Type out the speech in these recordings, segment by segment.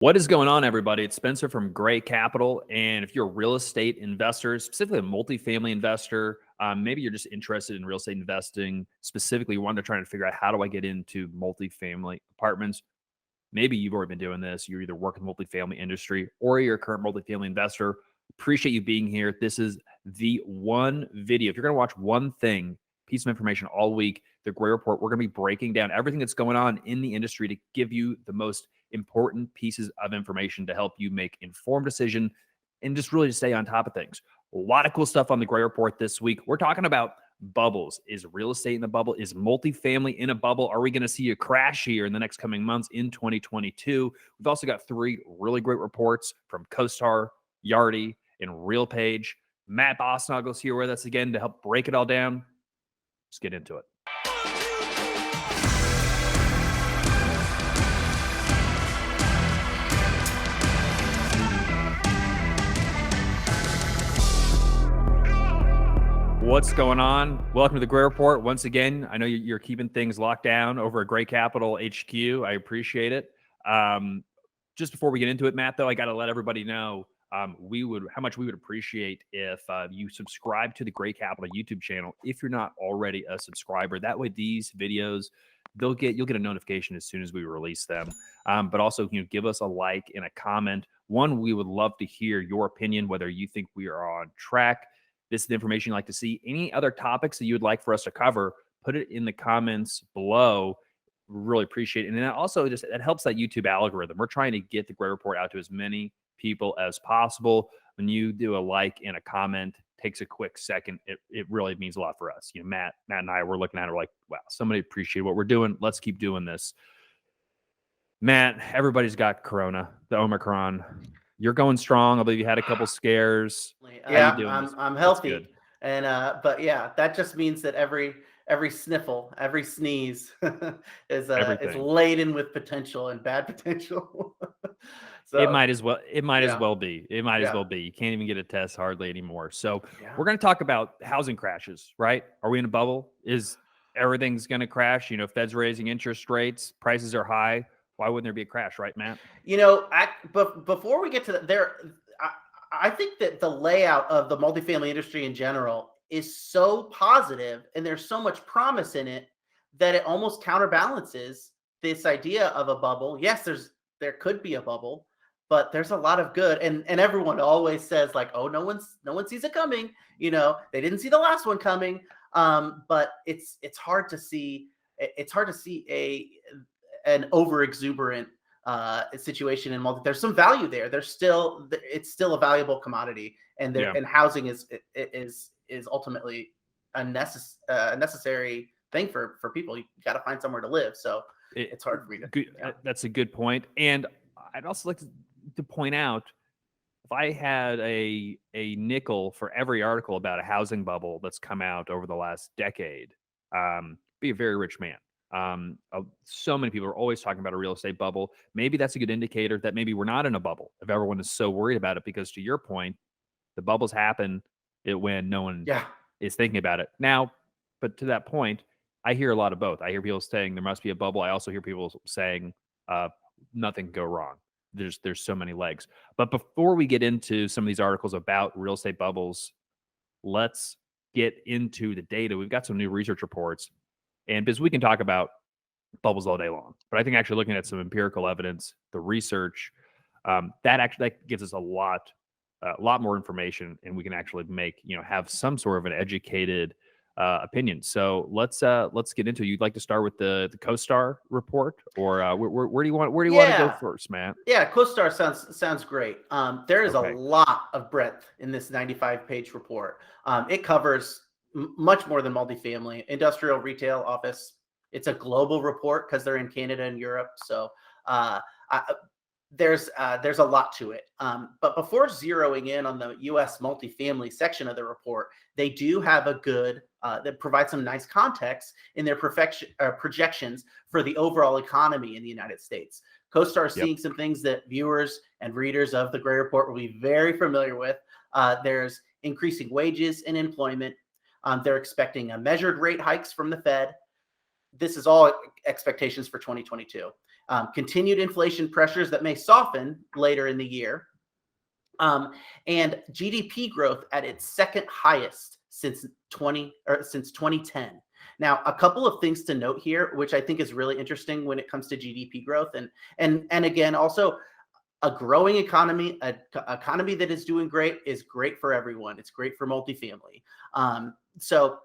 What is going on, everybody? It's Spencer from Gray Capital. And if you're a real estate investor, specifically a multifamily investor, maybe you're just interested in real estate investing, specifically you want to try to figure out how do I get into multifamily apartments. Maybe you've already been doing this. You're either working in the multifamily industry or you're a current multifamily investor. Appreciate you being here. This is the one video. If you're going to watch one thing, piece of information all week, the Gray Report, we're going to be breaking down everything that's going on in the industry to give you the most important pieces of information to help you make informed decision and just really stay on top of things. A lot of cool stuff on the Gray Report this week. We're talking about bubbles. Is real estate in a bubble? Is multifamily in a bubble? Are we going to see a crash here in the next coming months in 2022? We've also got three really great reports from CoStar, Yardi, and RealPage. Matt Bosnagel's here with us again to help break it all down. Let's get into it. What's going on? Welcome to the Gray Report. Once again, I know you're keeping things locked down over at Gray Capital HQ. I appreciate it. Just before we get into it, Matt, though, I got to let everybody know how much we would appreciate if you subscribe to the Gray Capital YouTube channel if you're not already a subscriber. That way, these videos you'll get a notification as soon as we release them. But also, give us a like and a comment. One, we would love to hear your opinion, whether you think we are on track. This is the information you'd like to see. Any other topics that you would like for us to cover, put it in the comments below. We really appreciate it. And then also it helps that YouTube algorithm. We're trying to get the Gray Report out to as many people as possible. When you do a like and a comment, takes a quick second. It really means a lot for us. Matt and I, we're looking at it, we're like, wow, somebody appreciate what we're doing. Let's keep doing this. Matt, everybody's got Corona, the Omicron. You're going strong. I believe you had a couple scares. Yeah, I'm healthy, and but yeah, that just means that every sniffle, every sneeze is laden with potential and bad potential. So it might as well be. It might as well be. You can't even get a test hardly anymore. So we're going to talk about housing crashes, right? Are we in a bubble? Is everything's going to crash? Fed's raising interest rates, prices are high. Why wouldn't there be a crash, right, Matt? But before we get to that, I think that the layout of the multifamily industry in general is so positive and there's so much promise in it that it almost counterbalances this idea of a bubble. Yes, there could be a bubble, but there's a lot of good. And everyone always says like, oh, no one sees it coming. They didn't see the last one coming. But it's hard to see. It's hard to see an over exuberant situation in there's some value there. It's still a valuable commodity, and and housing is ultimately a necessary thing for people. You got to find somewhere to live, so it's hard for me to. That's a good point, and I'd also like to point out, if I had a nickel for every article about a housing bubble that's come out over the last decade, be a very rich man. So many people are always talking about a real estate bubble. Maybe that's a good indicator that maybe we're not in a bubble if everyone is so worried about it, because to your point, the bubbles happen when no one is thinking about it now. But to that point, I hear a lot of both. I hear people saying there must be a bubble. I also hear people saying nothing can go wrong. There's so many legs. But before we get into some of these articles about real estate bubbles, let's get into the data. We've got some new research reports. And because we can talk about bubbles all day long, but I think actually looking at some empirical evidence, the research, that gives us a lot more information, and we can actually have some sort of an educated opinion. So let's get into it. You'd like to start with the CoStar report, or where do you want to go first, Matt? Yeah, CoStar sounds great. There is a lot of breadth in this 95-page report. It covers much more than multifamily, industrial, retail, office. It's a global report because they're in Canada and Europe. So there's a lot to it. But before zeroing in on the U.S. multifamily section of the report, they do have a good that provides some nice context in their projections for the overall economy in the United States. CoStar is seeing some things that viewers and readers of the Gray Report will be very familiar with. There's increasing wages and employment. They're expecting measured rate hikes from the Fed. This is all expectations for 2022. continued inflation pressures that may soften later in the year, and GDP growth at its second highest since 2010. Now, a couple of things to note here, which I think is really interesting when it comes to GDP growth, and again, also a growing economy, an economy that is doing great is great for everyone. It's great for multifamily. So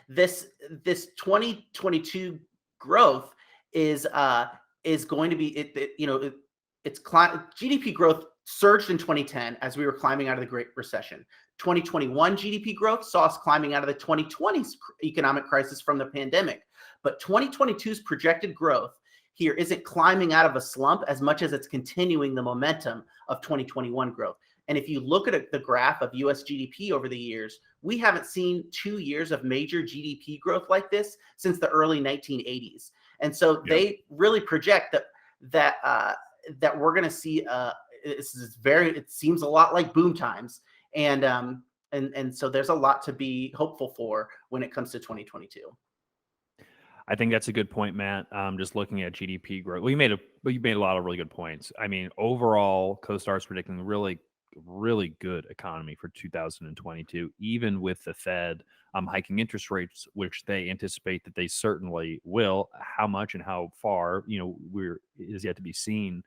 this 2022 growth is going to be GDP growth surged in 2010 as we were climbing out of the Great Recession. 2021 GDP growth saw us climbing out of the 2020 economic crisis from the pandemic. But 2022's projected growth here isn't climbing out of a slump as much as it's continuing the momentum of 2021 growth. And if you look at the graph of US GDP over the years, we haven't seen 2 years of major GDP growth like this since the early 1980s. And so they really project that we're going to see it seems a lot like boom times, and so there's a lot to be hopeful for when it comes to 2022. I think that's a good point, Matt. Just looking at GDP growth, you made a lot of really good points. I mean, overall, CoStar is predicting a really, really good economy for 2022, even with the Fed hiking interest rates, which they anticipate that they certainly will. How much and how far, is yet to be seen.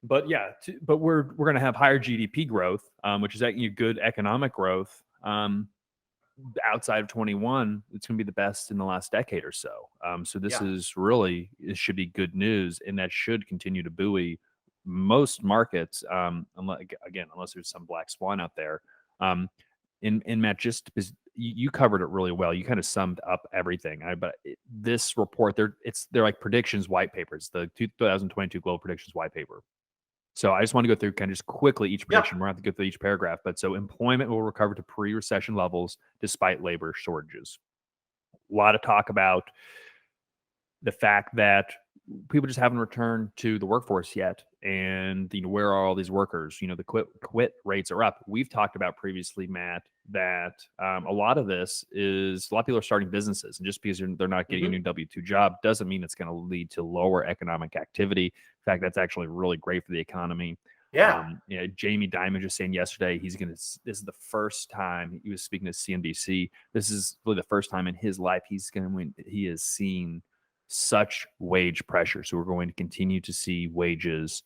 But yeah, but we're going to have higher GDP growth, which is good economic growth. Outside of 21, it's going to be the best in the last decade or so. So this it should be good news, and that should continue to buoy most markets. Unless there's some black swan out there. And Matt, just because you covered it really well, you kind of summed up everything. This report, they're like predictions white papers, the 2022 Global Predictions white paper. So I just want to go through kind of just quickly each prediction. We're going to have to go through each paragraph. But so employment will recover to pre-recession levels despite labor shortages. A lot of talk about the fact that people just haven't returned to the workforce yet. And where are all these workers? The quit rates are up. We've talked about previously, Matt, that a lot of people are starting businesses, and just because they're not getting a new W-2 job doesn't mean it's going to lead to lower economic activity. In fact, that's actually really great for the economy. Jamie Dimon just saying yesterday this is the first time he was speaking to CNBC. This is really the first time in his life he has seen such wage pressure. So we're going to continue to see wages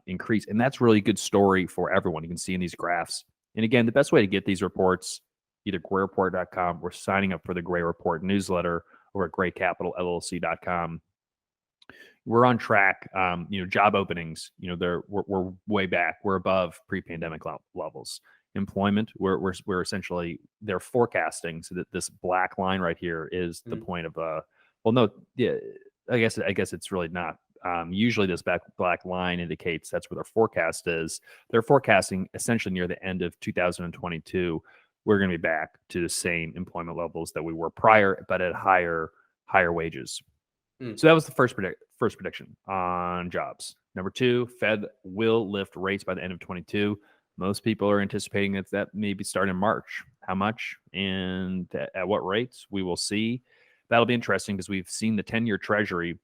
increase. And that's really a good story for everyone. You can see in these graphs. And again, the best way to get these reports, either grayreport.com or signing up for the Gray Report newsletter or at graycapitalllc.com. We're on track. Job openings, we're way back. We're above pre-pandemic levels. Employment, we're essentially, they're forecasting so that this black line right here is the point of I guess it's really not. Usually this black line indicates that's where their forecast is. They're forecasting essentially near the end of 2022, we're going to be back to the same employment levels that we were prior, but at higher wages. So that was the first prediction on jobs. Number 2, Fed will lift rates by the end of 22. Most people are anticipating that maybe start in March. How much and at what rates we will see. That'll be interesting because we've seen the 10-year Treasury,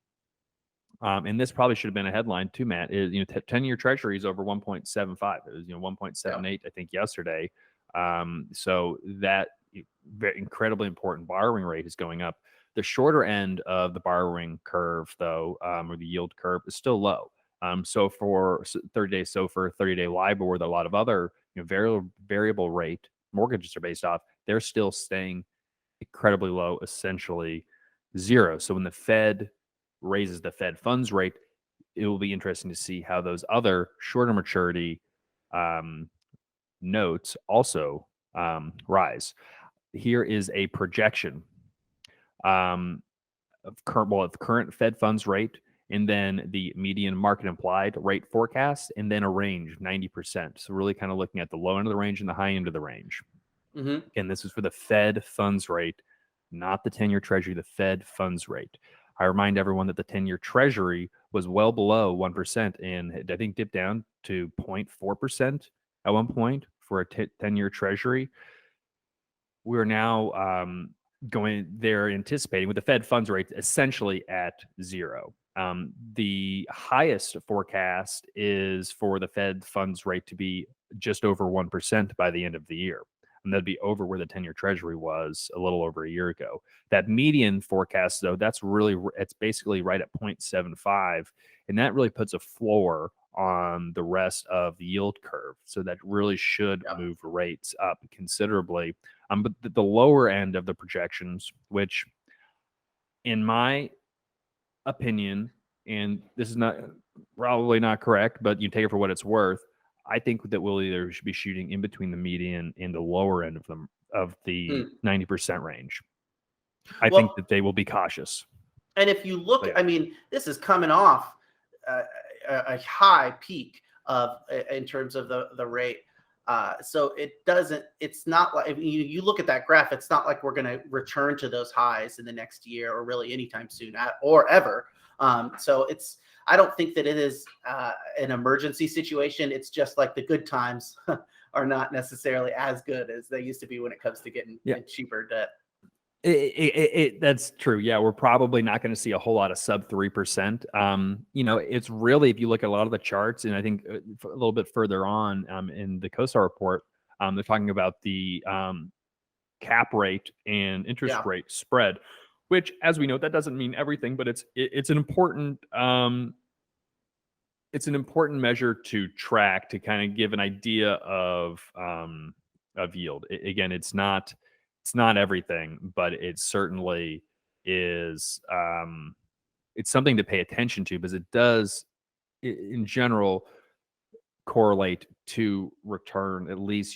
and this probably should have been a headline too, Matt. Is 10-year Treasury is over 1.75. It was 1.78 I think yesterday. So that very incredibly important borrowing rate is going up. The shorter end of the borrowing curve, though, or the yield curve, is still low. So for 30-day SOFR, 30-day LIBOR, that a lot of other variable rate mortgages are based off, they're still staying incredibly low, essentially zero. So when the Fed raises the Fed funds rate, it will be interesting to see how those other shorter maturity notes also rise. Here is a projection of current Fed funds rate, and then the median market implied rate forecast, and then a range, 90%. So really kind of looking at the low end of the range and the high end of the range. And this is for the Fed funds rate, not the 10-year Treasury, the Fed funds rate. I remind everyone that the 10-year Treasury was well below 1% and I think dipped down to 0.4% at one point for a 10-year Treasury. We're now they're anticipating with the Fed funds rate essentially at zero. The highest forecast is for the Fed funds rate to be just over 1% by the end of the year. And that'd be over where the 10-year treasury was a little over a year ago. That median forecast, though, it's basically right at 0.75. And that really puts a floor on the rest of the yield curve. So that really should Yeah. move rates up considerably. But the lower end of the projections, which in my opinion, and this is not probably not correct, but you take it for what it's worth. I think that we'll either should be shooting in between the median and the lower end of the Hmm. 90% range. I think Well, that they will be cautious. and if you look, But yeah. I mean, this is coming off a high peak of in terms of the rate. So it doesn't. It's not like you look at that graph. It's not like we're going to return to those highs in the next year or really anytime soon or ever. So it's. I don't think that it is an emergency situation. It's just like the good times are not necessarily as good as they used to be when it comes to getting cheaper debt. That's true. Yeah, we're probably not going to see a whole lot of sub 3%. It's really, if you look at a lot of the charts, and I think a little bit further on in the COSTAR report, they're talking about the cap rate and interest Yeah. rate spread, which, as we know, that doesn't mean everything, but it's an important measure to track to kind of give an idea of yield. Again, it's not everything, but it certainly is. It's something to pay attention to because it does, in general, correlate to return. At least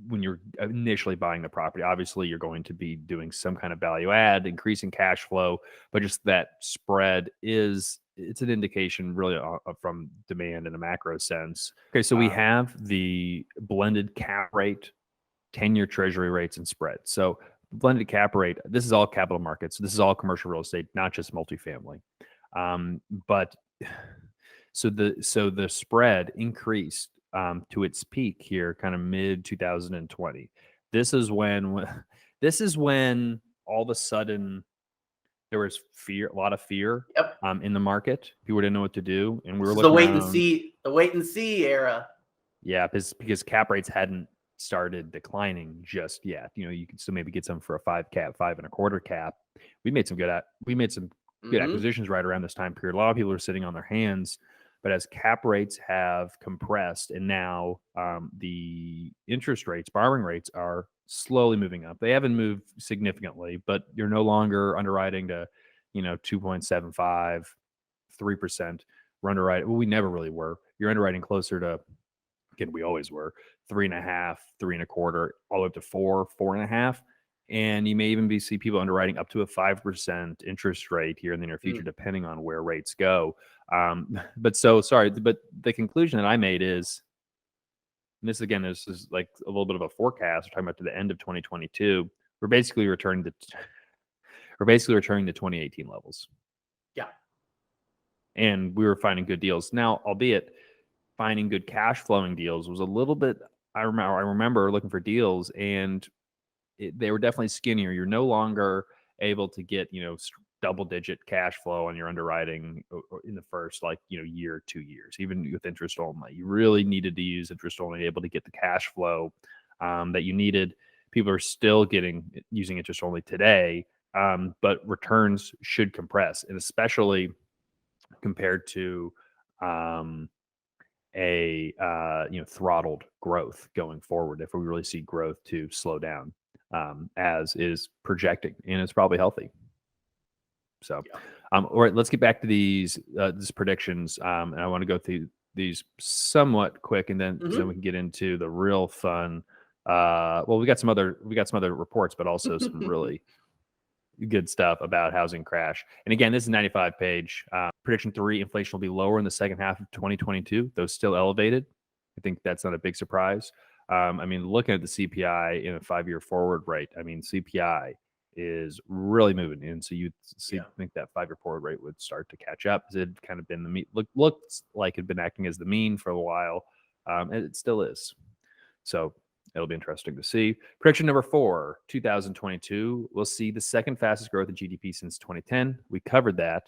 when you're initially buying the property. Obviously, you're going to be doing some kind of value add, increasing cash flow, but just that spread it's an indication really from demand in a macro sense. Okay, so we have the blended cap rate, 10-year treasury rates, and spread. So blended cap rate, this is all capital markets. This is all commercial real estate, not just multifamily. But so the spread increased to its peak here, kind of mid 2020. This is when all of a sudden there was fear, a lot of fear Yep. in the market. People didn't know what to do, and we were This is looking the wait and see era. Yeah, because cap rates hadn't started declining just yet. You could still maybe get some for a 5 cap, 5.25 cap. We made some good acquisitions right around this time period. A lot of people are sitting on their hands, but as cap rates have compressed and now the interest rates, borrowing rates are slowly moving up. They haven't moved significantly, but you're no longer underwriting to 2.75, 3%. We're underwriting. Well, we never really were. You're underwriting closer to, again, we always were 3.5, 3.25, all the way up to 4.5. And you may even see people underwriting up to a 5% interest rate here in the near future, depending on where rates go. But the conclusion that I made is, and this is like a little bit of a forecast. We're talking about to the end of 2022. We're basically returning to 2018 levels. Yeah. And we were finding good deals. Now, albeit finding good cash flowing deals was a little bit, I remember looking for deals and they were definitely skinnier. You're no longer able to get, double digit cash flow on your underwriting in the first year, 2 years, even with interest only. You really needed to use interest only to be able to get the cash flow that you needed. People are still using interest only today, but returns should compress, and especially compared to throttled growth going forward. If we really see growth to slow down, as is projecting, and it's probably healthy. So, all right, let's get back to these predictions, and I want to go through these somewhat quick, and then we can get into the real fun. Well, we got some other reports, but also some really good stuff about housing crash. And again, this is 95 page. Prediction 3: inflation will be lower in the second half of 2022, though still elevated. I think that's not a big surprise. Looking at the CPI in a 5-year forward rate, CPI is really moving, and so you think that 5-year forward rate would start to catch up. It had kind of been looks like it had been acting as the mean for a while, and it still is. So It'll be interesting to see. Prediction number 4, 2022, we'll see the second fastest growth in GDP since 2010. We covered that,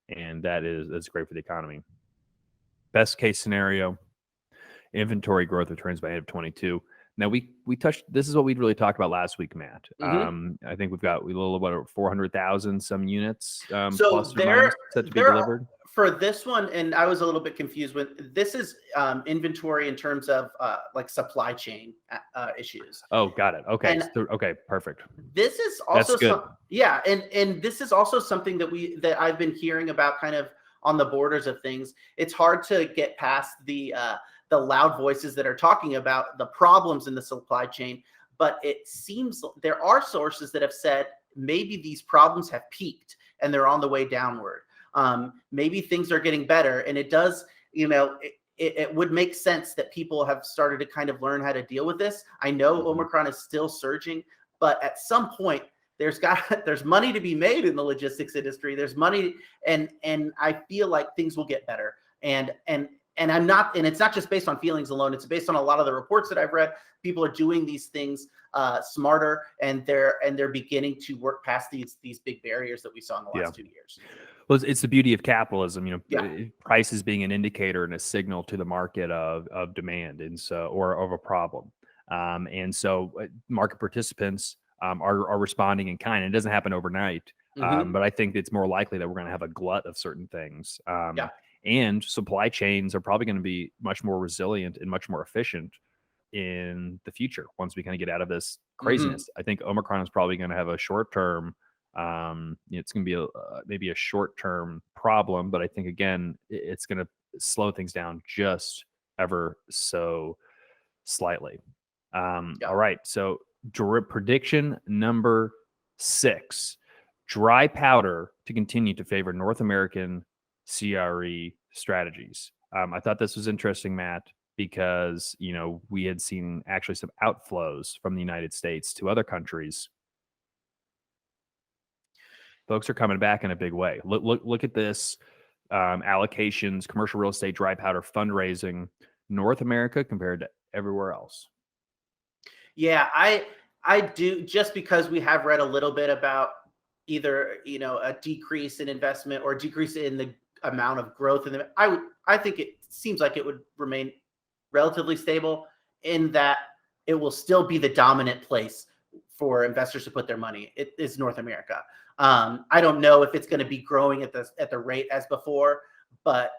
and that's great for the economy. Best case scenario, inventory growth returns by end of 22. Now we touched. This is what we'd really talked about last week, Matt. I think we've got a little about 400,000 some units So plus or minus set to be delivered. For this one, and I was a little bit confused with this is inventory in terms of like supply chain issues. Oh, got it. Okay, And okay, perfect. this is also That's good. yeah, and this is also something that I've been hearing about, kind of on the borders of things. It's hard to get past the loud voices that are talking about the problems in the supply chain, but it seems there are sources that have said maybe these problems have peaked and they're on the way downward. Maybe things are getting better, and it does, it would make sense that people have started to kind of learn how to deal with this. I know Omicron is still surging, but at some point there's money to be made in the logistics industry. There's money, and I feel like things will get better. And I'm not, and it's not just based on feelings alone. It's based on a lot of the reports that I've read. People are doing these things smarter, and they're beginning to work past these big barriers that we saw in the last 2 years. Well, it's the beauty of capitalism, prices being an indicator and a signal to the market of demand, and so, or of a problem. And so market participants are responding in kind. It doesn't happen overnight, but I think it's more likely that we're going to have a glut of certain things. And supply chains are probably going to be much more resilient and much more efficient in the future once we kind of get out of this craziness. I think Omicron is probably going to have a short term. It's going to be maybe a short term problem, but I think again it's going to slow things down just ever so slightly. All right, so prediction number 6: dry powder to continue to favor North American CRE strategies. I thought this was interesting, Matt, because we had seen actually some outflows from the United States to other countries. Folks are coming back in a big way. Look at this: allocations, commercial real estate, dry powder, fundraising, North America compared to everywhere else. Yeah, I do, just because we have read a little bit about either a decrease in investment or a decrease in the amount of growth in the. I think it seems like it would remain relatively stable, in that it will still be the dominant place for investors to put their money. It is North America. I don't know if it's going to be growing at the rate as before, but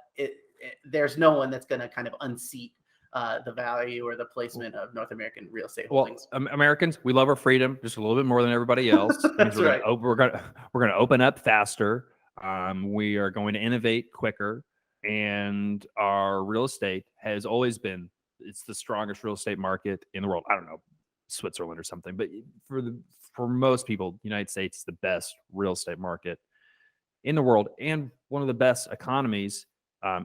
there's no one that's going to kind of unseat the value or the placement of North American real estate holdings. Well, Americans, we love our freedom just a little bit more than everybody else. That's right. We're going to open up faster. We are going to innovate quicker, and our real estate has always been, it's the strongest real estate market in the world. I don't know, Switzerland or something, but for most people, the United States is the best real estate market in the world, and one of the best economies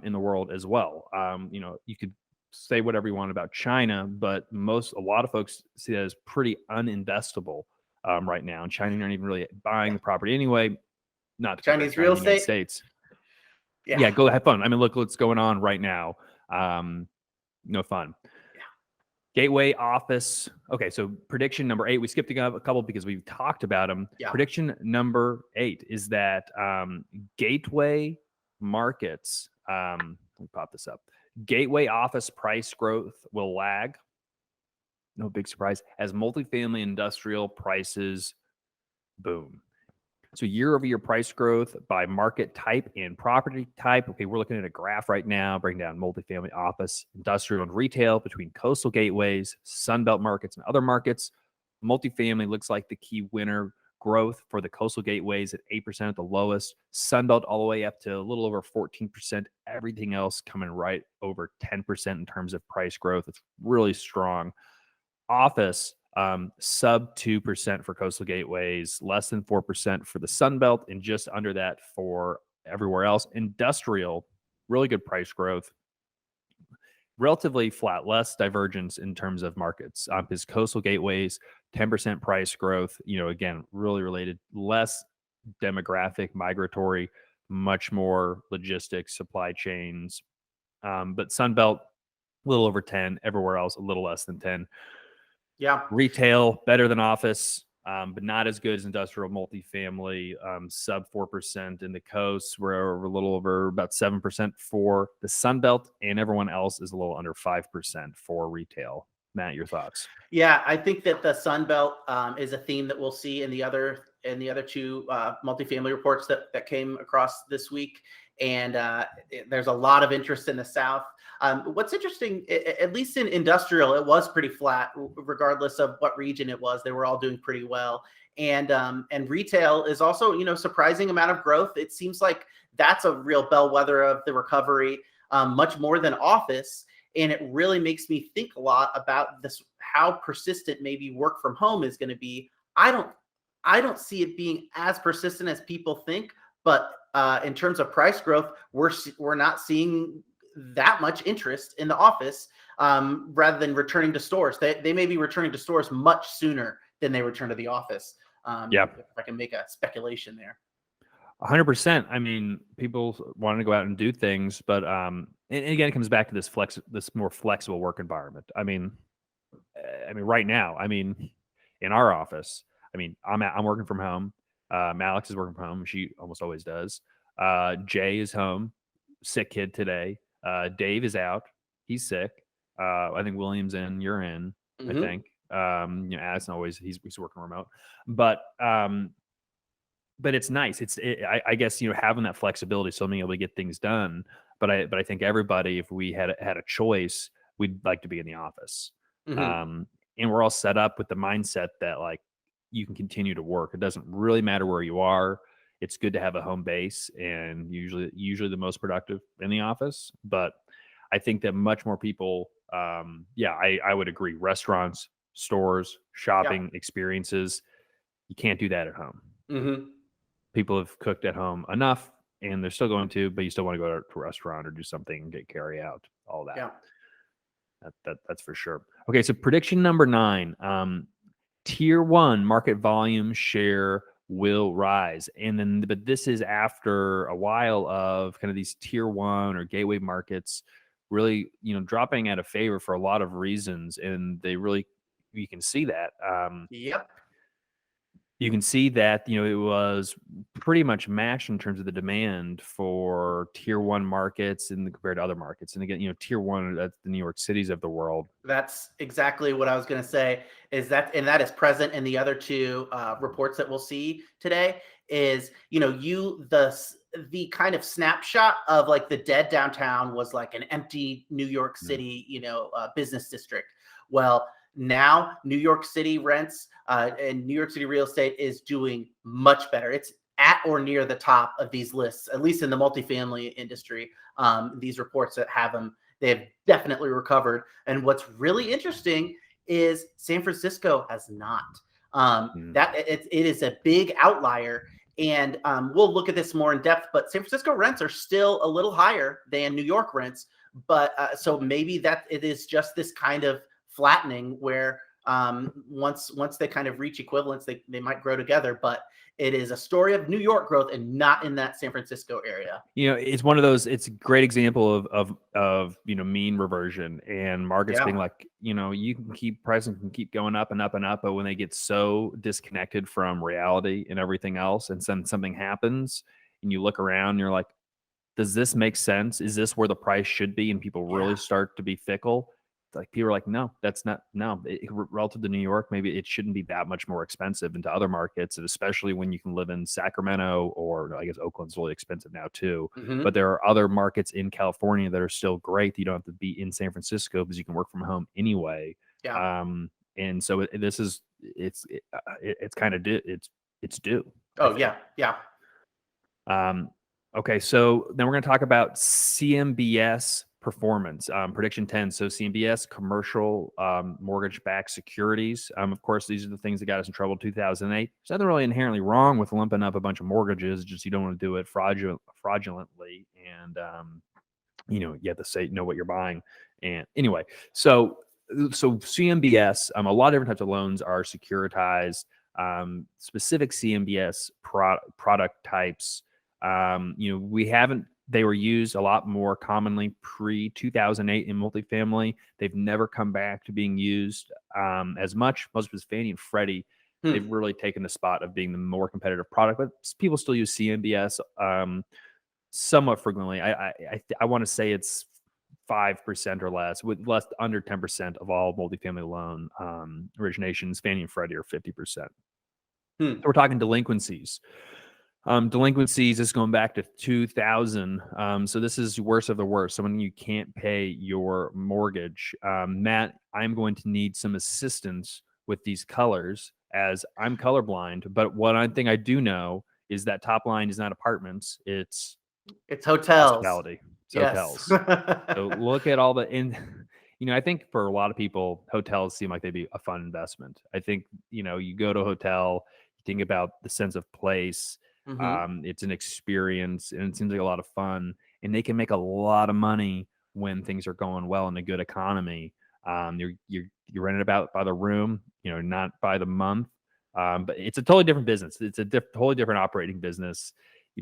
in the world as well. You could say whatever you want about China, but a lot of folks see that as pretty uninvestable right now. And China aren't even really buying the property anyway. Not to Chinese real estate, United States. Yeah, go have fun. I mean, look what's going on right now. No fun. Yeah. Gateway office. Okay, so prediction number 8. We skipped a couple because we've talked about them. Yeah. Prediction number 8 is that gateway markets. Let me pop this up. Gateway office price growth will lag. No big surprise, as multifamily industrial prices boom. So year-over-year price growth by market type and property type. Okay, we're looking at a graph right now, breaking down multifamily, office, industrial, and retail between coastal gateways, Sunbelt markets, and other markets. Multifamily looks like the key winner. Growth for the coastal gateways at 8% at the lowest. Sunbelt all the way up to a little over 14%. Everything else coming right over 10% in terms of price growth. It's really strong. Office, sub 2% for coastal gateways, less than 4% for the Sunbelt, and just under that for everywhere else. Industrial, really good price growth. Relatively flat, less divergence in terms of markets. His coastal gateways, 10% price growth. Again, really related, less demographic, migratory, much more logistics, supply chains. But Sunbelt, a little over 10. Everywhere else, a little less than 10. Yeah. Retail better than office, but not as good as industrial multifamily. Sub 4% in the coast. We're a little over about 7% for the Sun Belt, and everyone else is a little under 5% for retail. Matt, your thoughts? Yeah, I think that the Sun Belt is a theme that we'll see in the other two multifamily reports that came across this week, and there's a lot of interest in the South. What's interesting, at least in industrial, it was pretty flat, regardless of what region it was. They were all doing pretty well, and retail is also surprising amount of growth. It seems like that's a real bellwether of the recovery, much more than office. And it really makes me think a lot about this, how persistent maybe work from home is going to be. I don't see it being as persistent as people think, but in terms of price growth, we're not seeing that much interest in the office, rather than returning to stores. They may be returning to stores much sooner than they return to the office. Yeah. If I can make a speculation there. 100%. I mean, people want to go out and do things, but and again, it comes back to this more flexible work environment. I mean, right now, in our office, I'm working from home. Alex is working from home. She almost always does. Jay is home, sick kid today. Dave is out. He's sick. I think William's in. You're in. I Mhm. think. Addison always he's working remote, but it's nice. I guess having that flexibility, so being able to get things done. But I think everybody, if we had a choice, we'd like to be in the office. Mhm. And we're all set up with the mindset that like you can continue to work. It doesn't really matter where you are. It's good to have a home base, and usually the most productive in the office. But I think that much more people, I would agree. Restaurants, stores, Yeah. shopping experiences, you can't do that at home. Mhm. People have cooked at home enough, and they're still going to, but you still want to go to a restaurant or do something and get carry out, all that. Yeah. That's for sure. Okay, so prediction number 9. Tier 1 market volume share will rise. And then, but this is after a while of kind of these tier 1 or gateway markets really, dropping out of favor for a lot of reasons. And you can see that. Yep. You can see that, it was pretty much matched in terms of the demand for tier 1 markets and compared to other markets. And again, tier 1, that's the New York Cities of the world. That's exactly what I was going to say. And that is present in the other two reports that we'll see today. Is the kind of snapshot of like the dead downtown was like an empty New York Mm. City, business district. Well, now New York City rents and New York City real estate is doing much better. It's at or near the top of these lists, at least in the multifamily industry. These reports that have them, they have definitely recovered. And what's really interesting is San Francisco has not. Mm. That it is a big outlier. And we'll look at this more in depth, but San Francisco rents are still a little higher than New York rents. But so maybe that it is just this kind of flattening where once they kind of reach equivalence, they might grow together. But it is a story of New York growth and not in that San Francisco area. It's one of those. It's a great example of mean reversion, and markets Yeah. being like, you can keep pricing can keep going up and up and up, but when they get so disconnected from reality and everything else, and something happens, and you look around, and you're like, does this make sense? Is this where the price should be? And people really Yeah. start to be fickle. Like people are like, no, that's not. No, relative to New York, maybe it shouldn't be that much more expensive into other markets, and especially when you can live in Sacramento, or I guess Oakland's really expensive now too. But Mhm. there are other markets in California that are still great. You don't have to be in San Francisco because you can work from home anyway. Yeah. And so it's kind of it's due, I Oh, think. yeah. Yeah. Okay, so then we're going to talk about CMBS performance. Prediction 10. So CMBS, commercial mortgage-backed securities. Of course, these are the things that got us in trouble in 2008. There's nothing really inherently wrong with lumping up a bunch of mortgages. Just you don't want to do it fraudulently, and you have to know what you're buying. And anyway, so CMBS, a lot of different types of loans are securitized. Specific CMBS product types. We haven't They were used a lot more commonly pre-2008 in multifamily. They've never come back to being used as much. Most of it's Fannie and Freddie. They've really taken the spot of being the more competitive product, but people still use CMBS somewhat frequently. I want to say it's 5% or less, with less under 10% of all multifamily loan originations. Fannie and Freddie are 50%. So we're talking delinquencies. Delinquencies is going back to 2000. So this is worst of the worst. So when you can't pay your mortgage, Matt, I'm going to need some assistance with these colors as I'm colorblind. But one thing I do know is that top line is not apartments. It's hotels. Hospitality. It's Yes. hotels. So look at all the I think for a lot of people, hotels seem like they'd be a fun investment. I think, you go to a hotel, you think about the sense of place. It's an experience, and it seems like a lot of fun, and they can make a lot of money when things are going well in a good economy. You're renting about by the room, not by the month. But it's a totally different business. It's a totally different operating business.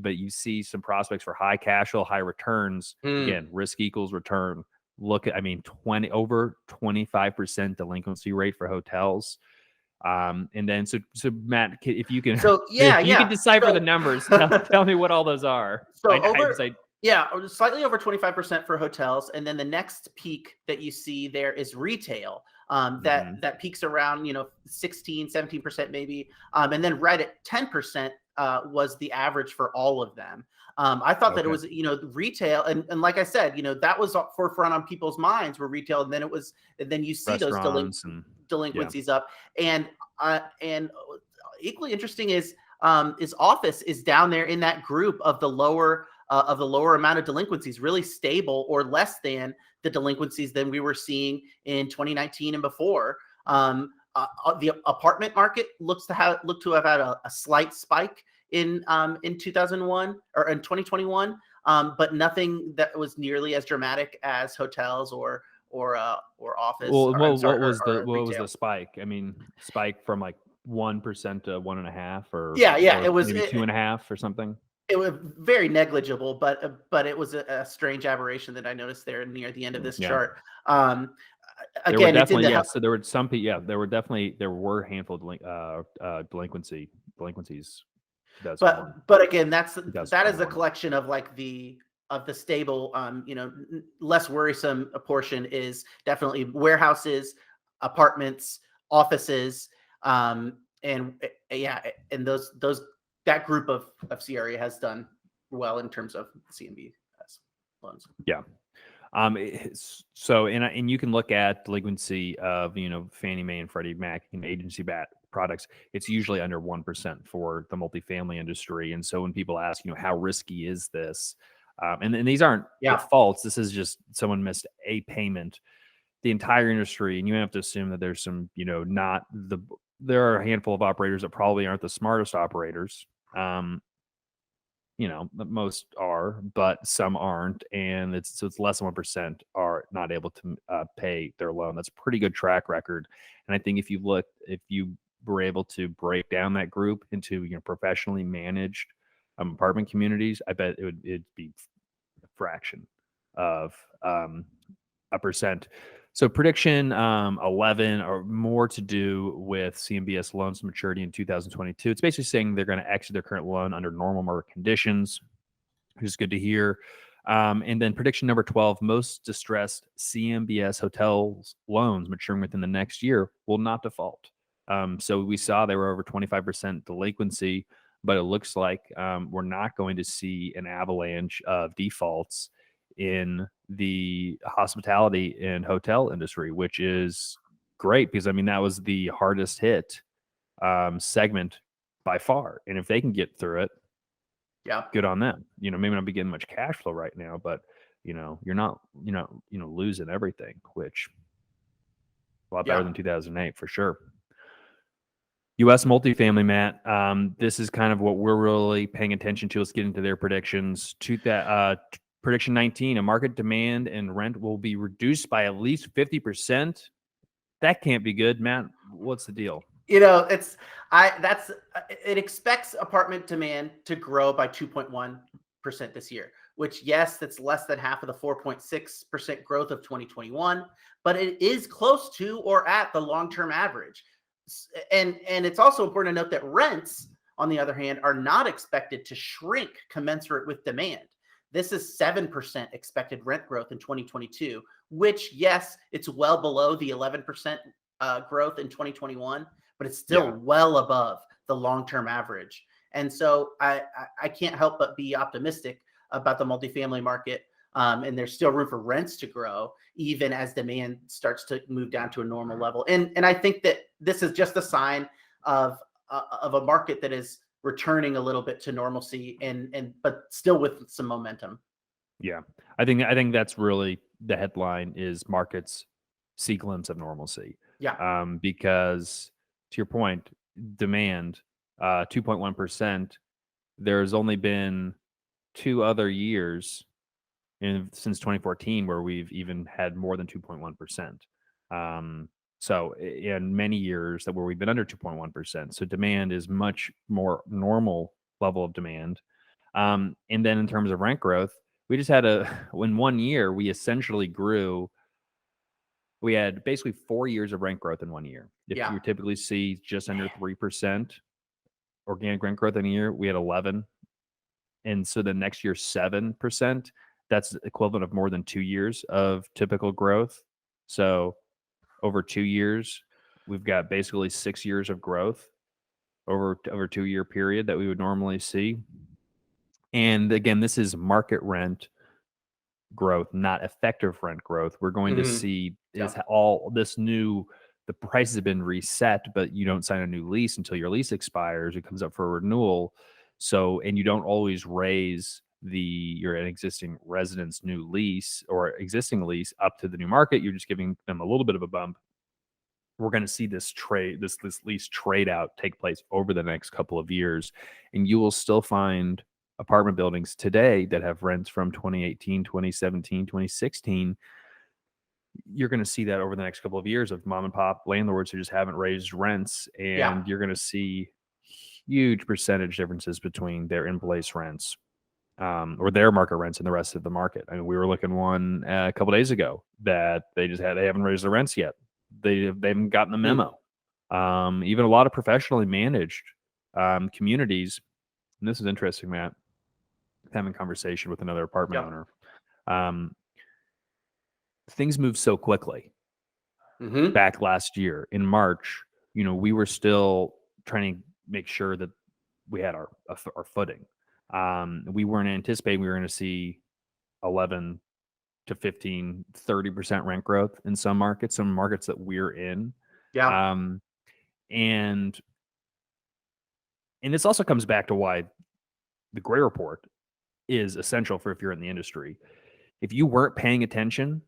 But you see some prospects for high cash flow, high returns. Again, risk equals return. Look at, over 25% delinquency rate for hotels. And then so Matt, if you can, if you can decipher the numbers, tell me what all those are. So slightly over 25% for hotels, and then the next peak that you see there is retail. That peaks around 16, 17% maybe, and then right at 10% was the average for all of them. I thought that it was retail, and like I said, that was forefront on people's minds were retail, and then you see those delinquencies up, and equally interesting is office is down there in that group of the lower amount of delinquencies, really stable or less than the delinquencies than we were seeing in 2019 and before. The apartment market looked to have had a slight spike in 2001 or in 2021, but nothing that was nearly as dramatic as hotels or office. Well, what was the spike? Spike from like 1% to 1.5%, or it was maybe 2.5% or something. It was very negligible, but it was a strange aberration that I noticed there near the end of this chart. Again, so there were some people. Yeah, there were a handful of delinquencies. But again, that is a collection of like the stable, less worrisome portion is definitely warehouses, apartments, offices, and those that group of CRE has done well in terms of CMB loans. Yeah. So and you can look at delinquency of Fannie Mae and Freddie Mac agency-backed products. It's usually under 1% for the multifamily industry. And so when people ask, how risky is this? And these aren't defaults. This is just someone missed a payment. The entire industry, and you have to assume that there's some, there are a handful of operators that probably aren't the smartest operators. Most are, but some aren't, and it's less than 1% are not able to pay their loan. That's a pretty good track record. And I think if you were able to break down that group into professionally managed apartment communities, I bet it'd be a fraction of a percent. So prediction 11 are more to do with CMBS loans to maturity in 2022. It's basically saying they're going to exit their current loan under normal market conditions, which is good to hear. And then prediction number 12, most distressed CMBS hotels loans maturing within the next year will not default. So we saw they were over 25% delinquency, but it looks like we're not going to see an avalanche of defaults in the hospitality and hotel industry, which is great because that was the hardest hit segment by far. And if they can get through it, good on them. Maybe not be getting much cash flow right now, but you're not losing everything, which a lot better than 2008 for sure. U.S. multifamily, Matt. This is kind of what we're really paying attention to. Let's get into their predictions. Prediction 19, a market demand and rent will be reduced by at least 50%. That can't be good, Matt. What's the deal? It expects apartment demand to grow by 2.1% this year, which, yes, that's less than half of the 4.6% growth of 2021, but it is close to or at the long-term average. And it's also important to note that rents, on the other hand, are not expected to shrink commensurate with demand. This is 7% expected rent growth in 2022, which, yes, it's well below the 11% growth in 2021, but it's still Yeah. well above the long-term average. And so I can't help but be optimistic about the multifamily market. And there's still room for rents to grow, even as demand starts to move down to a normal level. And I think that this is just a sign of a market that is returning a little bit to normalcy, and but still with some momentum. Yeah. I think that's really the headline is markets see glimpse of normalcy. Yeah, Because to your point, demand 2.1%. There's only been 2 other years since 2014 where we've even had more than 2.1%. So in many years that where we've been under 2.1%. So demand is much more normal level of demand. And then in terms of rent growth, we just had in 1 year, we essentially grew. We had basically 4 years of rent growth in 1 year. If yeah. you typically see just under 3% organic rent growth in a year, we had 11. And so the next year, 7%. That's equivalent of more than 2 years of typical growth. So over 2 years, we've got basically 6 years of growth over 2 year period that we would normally see. And again, this is market rent growth, not effective rent growth. We're going to Hmm. see is Yeah. all this new the prices have been reset, but you don't sign a new lease until your lease expires. It comes up for renewal. So, and you don't always raise your an existing resident's new lease or existing lease up to the new market. You're just giving them a little bit of a bump. We're going to see this lease trade out take place over the next couple of years, and you will still find apartment buildings today that have rents from 2018, 2017, 2016. You're going to see that over the next couple of years of mom and pop landlords who just haven't raised rents, Yeah. and you're going to see huge percentage differences between their in-place rents or their market rents and the rest of the market. I mean, we were looking one a couple days ago that they haven't raised the rents yet. They haven't gotten the Hmm. memo. Even a lot of professionally managed communities. And this is interesting, Matt. Having a conversation with another apartment Yeah. owner. Um, Things move so quickly. Hmm. Back last year in March, we were still trying to make sure that we had our footing. We weren't anticipating we were going to see 11 to 15, 30% rent growth in some markets that we're in. Yeah. Um, and and this also comes back to why the Gray Report is essential for if you're in the industry. If you weren't paying attention,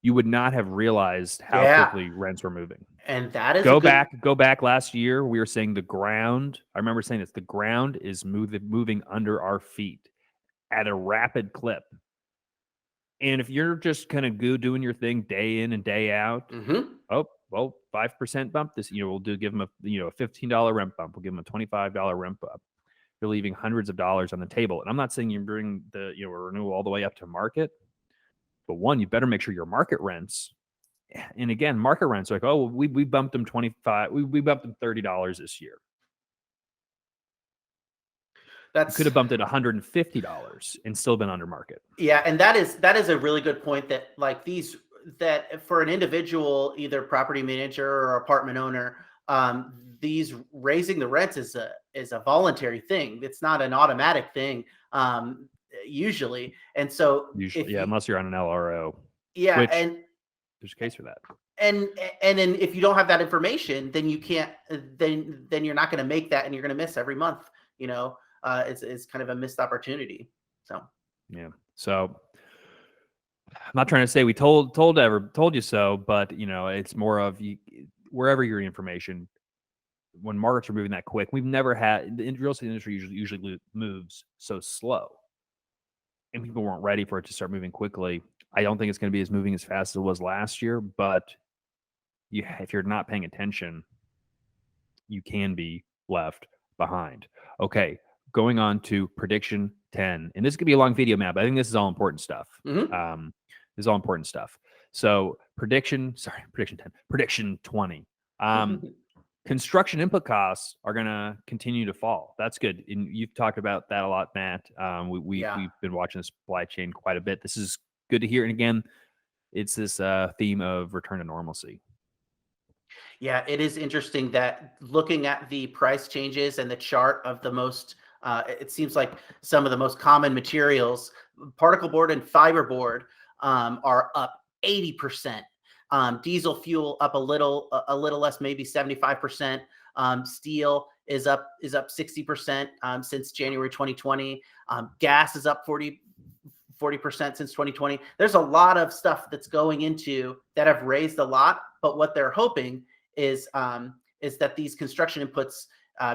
you would not have realized how Yeah. quickly rents were moving. And that is a Go back last year, we were saying I remember saying this, the ground is moving under our feet at a rapid clip. And if you're just kind of doing your thing day in and day out, Hmm. oh, well, 5% bump this, give them a $15 rent bump. We'll give them a $25 rent bump. You're leaving hundreds of dollars on the table. And I'm not saying you bring the, renewal all the way up to market, but one, you better make sure your market rents. And again, market rents are like, oh, well, we bumped them 25, we bumped them $30 this year. You could That's have bumped it $150 and still been under market. Yeah, and that is a really good point, that like these that for an individual, either property manager or apartment owner, these raising the rents is a voluntary thing. It's not an automatic thing, usually. And so Usually, if yeah, you unless you're on an LRO, yeah, which there's a case for that. and then if you don't have that information, then you can't then you're not going to make that, and you're going to miss every month. It's kind of a missed opportunity. So Yeah. So I'm not trying to say we told you so, but it's more of you wherever your information. When markets are moving that quick, we've never had the real estate industry usually moves so slow, and people weren't ready for it to start moving quickly. I don't think it's going to be as moving as fast as it was last year, but if you're not paying attention, you can be left behind. Okay, going on to prediction 10, and this could be a long video, Matt, but I think this is all important stuff. Mhm. This is all important stuff. So prediction 10, prediction 20. Construction input costs are going to continue to fall. That's good. And you've talked about that a lot, Matt. Yeah. We've been watching the supply chain quite a bit. This is good to hear. And again, it's this theme of return to normalcy. Yeah, it is interesting that looking at the price changes and the chart of the most, it seems like some of the most common materials, particle board and fiberboard, are up 80%. Diesel fuel up a little less, maybe 75%. Steel is up 60% since January 2020. Gas is up 40% since 2020. There's a lot of stuff that's going into that have raised a lot, but what they're hoping is that these construction inputs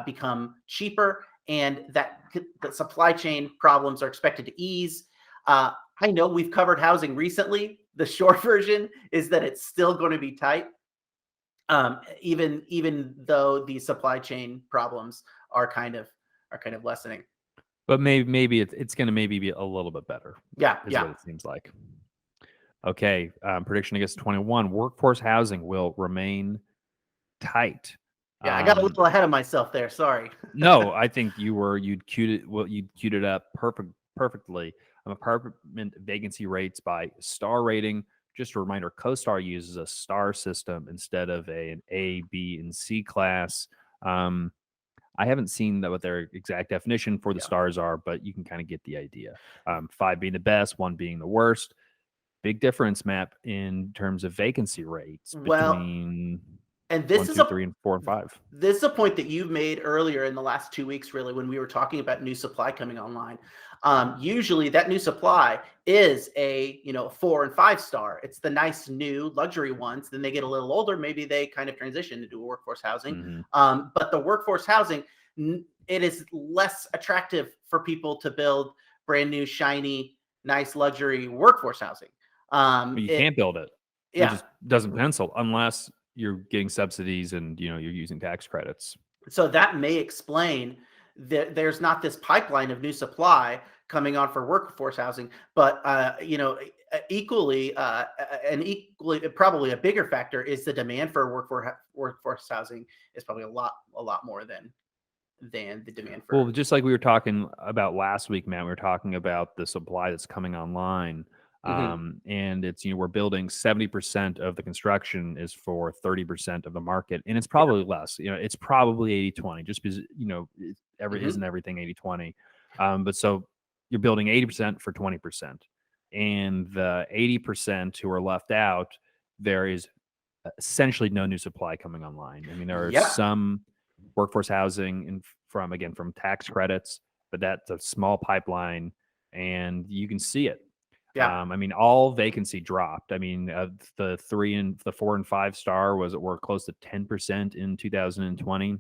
become cheaper and that the supply chain problems are expected to ease. I know we've covered housing recently. The short version is that it's still going to be tight, even though the supply chain problems are kind of lessening. But maybe it's going to maybe be a little bit better. Yeah, is yeah. what it seems like. Okay, prediction I guess 21. Workforce housing will remain tight. Yeah, I got a little ahead of myself there. Sorry. No, I think you'd queued it up perfectly. Apartment vacancy rates by star rating. Just a reminder, CoStar uses a star system instead of an A, B, and C class. I haven't seen what their exact definition for the stars are, but you can kind of get the idea. 5 being the best, 1 being the worst. Big difference, Matt, in terms of vacancy rates between and this 1, is 2, 3, and 4 and 5. This is a point that you've made earlier in the last 2 weeks, really, when we were talking about new supply coming online. Usually, that new supply is a 4 and 5 star. It's the nice new luxury ones. Then they get a little older. Maybe they kind of transition into workforce housing. But the workforce housing, it is less attractive for people to build brand new, shiny, nice luxury workforce housing. But you can't build it. Yeah. It just doesn't pencil unless you're getting subsidies and you're using tax credits. So that may explain that there's not this pipeline of new supply coming on for workforce housing, but equally probably a bigger factor is the demand for workforce housing is probably a lot more than the demand for. Well, just like we were talking about last week, Matt, we were talking about the supply that's coming online. And it's, we're building 70% of the construction is for 30% of the market. And it's probably less, it's probably 80-20 just because, isn't everything 80-20. But so you're building 80% for 20%. And the 80% who are left out, there is essentially no new supply coming online. I mean, there are some workforce housing from tax credits, but that's a small pipeline and you can see it. Yeah. I mean, all vacancy dropped. I mean, the 4 and 5 star were close to 10% in 2020.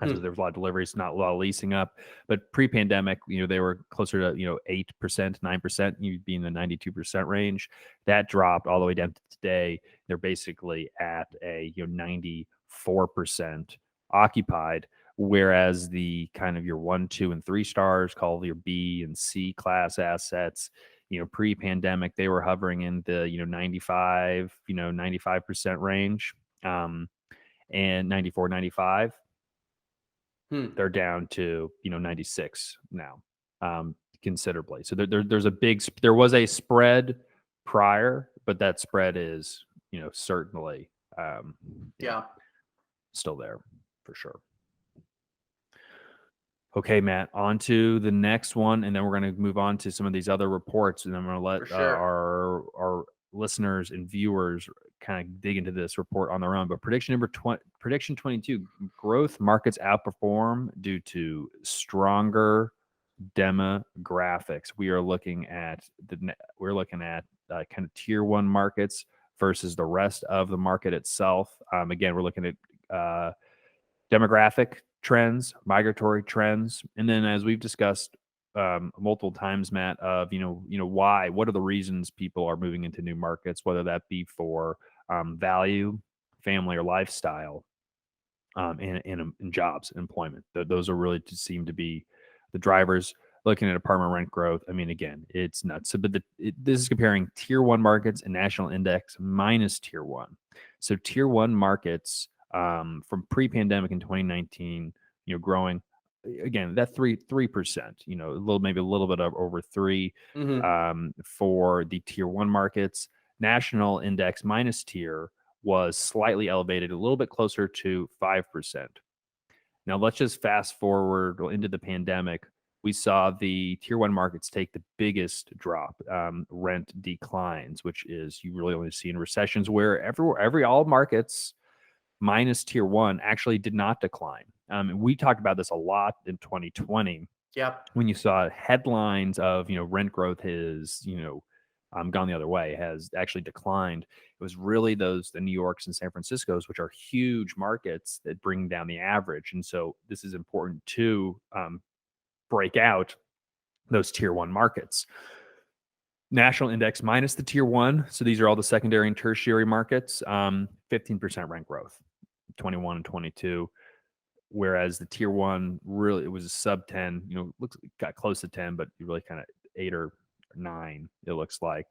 There was a lot of deliveries, not a lot of leasing up. But pre-pandemic, they were closer to 8%, 9%. You'd be in the 92% range. That dropped all the way down to today. They're basically at a 94% occupied. Whereas the kind of your 1, 2, and 3 stars, called your B and C class assets, pre-pandemic, they were hovering in the 95% range, and 94, 95. They're down to 96 now, considerably. So there was a spread prior, but that spread is certainly still there for sure. Okay, Matt, on to the next one, and then we're going to move on to some of these other reports, and I'm going to let our listeners and viewers kind of dig into this report on their own. But prediction 22, growth markets outperform due to stronger demographics. We are looking at kind of tier 1 markets versus the rest of the market itself. Again, we're looking at demographic trends, migratory trends, and then as we've discussed multiple times, Matt, of what are the reasons people are moving into new markets, whether that be for value, family, or lifestyle, and jobs, employment. Those are really seem to be the drivers. looking at apartment rent growth, I mean, again, it's nuts. So, but this is comparing tier one markets and national index minus tier one. So tier one markets from pre-pandemic in 2019, growing again that 3%, a little maybe a little bit of over three Hmm. for the tier one markets. National index minus tier was slightly elevated, a little bit closer to 5%. Now, let's just fast forward into the pandemic. We saw the tier one markets take the biggest drop, rent declines, which is you really only see in recessions where all markets minus tier one actually did not decline. And we talked about this a lot in 2020 Yep. when you saw headlines of rent growth has gone the other way, has actually declined. It was really the New Yorks and San Franciscos, which are huge markets, that bring down the average. And so this is important to break out those tier one markets. National index minus the tier one, so these are all the secondary and tertiary markets. 15% rent growth, 21 and 22. Whereas the tier one really, it was a sub 10, looks got close to 10, but you really kind of 8 or 9, it looks like.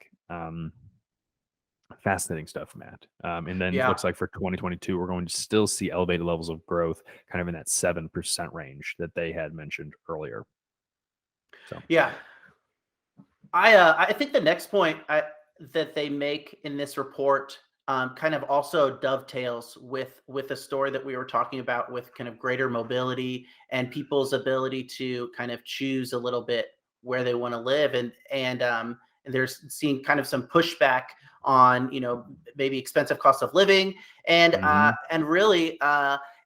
Fascinating stuff, Matt. And then it Yeah. looks like for 2022, we're going to still see elevated levels of growth, kind of in that 7% range that they had mentioned earlier. So, Yeah. I think the next point that they make in this report kind of also dovetails with a story that we were talking about with kind of greater mobility and people's ability to kind of choose a little bit where they want to live, and there's seeing kind of some pushback on maybe expensive cost of living mhm, and really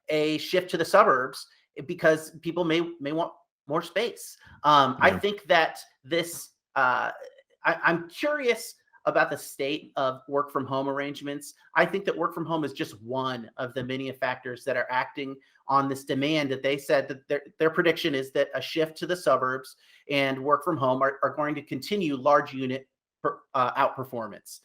a shift to the suburbs because people may want more space. I yeah, think that this I'm curious about the state of work from home arrangements. I think that work from home is just one of the many factors that are acting on this demand that they said that their prediction is that a shift to the suburbs and work from home are going to continue large unit outperformance.